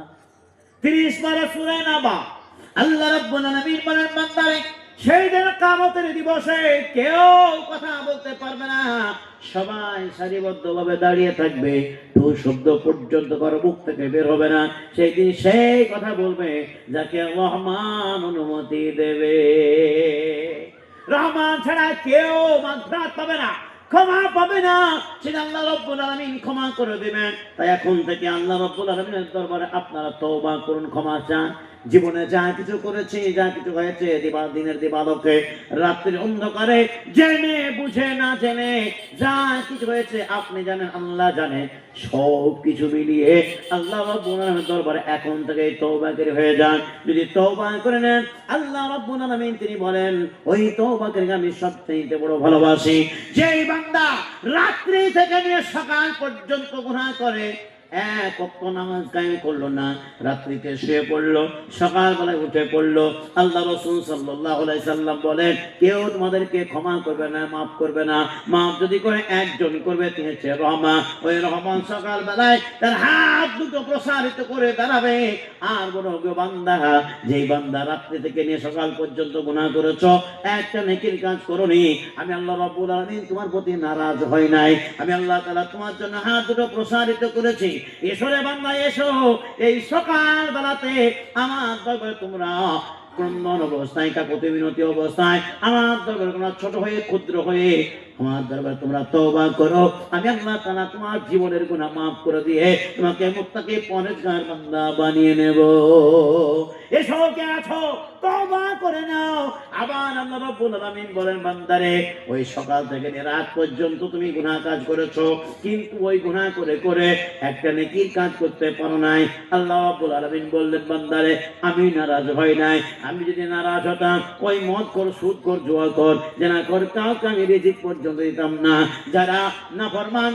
30 পারা সূরা নাবা। আল্লাহ রাব্বুল আলামিন বলেন, বান্দারে সেই দিন কিয়ামতের দিবসে কেউ কথা বলতে পারবে না। সবাই সারিবদ্ধভাবে দাঁড়িয়ে থাকবে, তো শব্দ পর্যন্ত কারো মুখ থেকে বের হবে না। সেই দিন সেই কথা বলবে যাকে রহমান অনুমতি দেবে। রহমান ছাড়া কেউ মাগফিরাত পাবে না, ক্ষমা পাবে না। সেটা আল্লাহ রাব্বুল আলামিন ক্ষমা করে দিবেন। তাই এখন থেকে আল্লাহ রাব্বুল আলামিনের দরবারে আপনারা তওবা করুন, ক্ষমা চান। জীবনে যা কিছু করেছি, যা কিছু হয়েছে, দিনের দিবালোকে, রাত্রির অন্ধকারে, জেনে বুঝে না জেনে যা কিছু হয়েছে আপনি জানেন, আল্লাহ জানে। সব কিছু মিলিয়ে আল্লাহ রাব্বুল আলামিনের দরবারে এখন থেকে তওবাকারী হয়ে যান। যদি তওবা করে নেন, আল্লাহ রাব্বুল আলামিন তিনি বলেন, ওই তওবাকারীকে আমি সবচেয়ে বড় ভালোবাসি। যেই বান্দা রাত্রি থেকে নিয়ে সকাল পর্যন্ত গুনাহ করে, এক ওয়াক্ত নামাজ কায়েম করলো না, রাত্রিতে শুয়ে পড়লো, সকালবেলায় উঠে পড়লো, আল্লাহ রাসূল সাল্লাল্লাহু আলাইহি সাল্লাম বলেন, কেউ তোমাদেরকে ক্ষমা করবে না, মাফ করবে না। মাফ যদি করে একজন করবে, তিনি হচ্ছে রহমান। ওই রহমান সকালবেলায় তার হাত দুটো প্রসারিত করে দাঁড়াবে আর বলবে, বান্দা, যেই বান্দা রাত্রি থেকে নিয়ে সকাল পর্যন্ত গুনাহ করেছো, একটা নেকির কাজ করোনি, আমি আল্লাহ রাব্বুল আলামিন তোমার প্রতি নারাজ হই নাই। আমি আল্লাহ তাআলা তোমার জন্য হাত দুটো প্রসারিত করেছি। এসো রে বান্দা, এসো, এই সকাল বেলাতে আমার দরবারে তোমরা ক্রন্দন অবস্থায়, কাকুতি মিনতি অবস্থায় আমার দরবারে তোমরা ছোট হয়ে, ক্ষুদ্র হয়ে আমার দরবারে তোমরা তওবা করো। আমি আল্লাহ তাআলা তোমার জীবনের গুনাহ মাফ করে দিয়ে তোমাকে মুত্তাকি পরহেজগার বান্দা বানিয়ে নেব। এসো, কে আছো, তওবা করে নাও। আবার আল্লাহ রাব্বুল আলামিন বলেন, বান্দারে, ওই সকাল থেকে রাত পর্যন্ত তুমি গুনাহ কাজ করেছো, কিন্তু ওই গুনাহ করে করে একটা নেকির কাজ করতে পারো নাই। আল্লাহ রাব্বুল আলামিন বললেন, বান্দারে, আমি নারাজ হই নাই। আমি যদি নারাজ হতাম, ওই মদ কর, সুদ কর, জুয়া কর, জেনা কর, কাউকে আমি রিজিক পর্যন্ত দিতাম না। যারা নাফরমান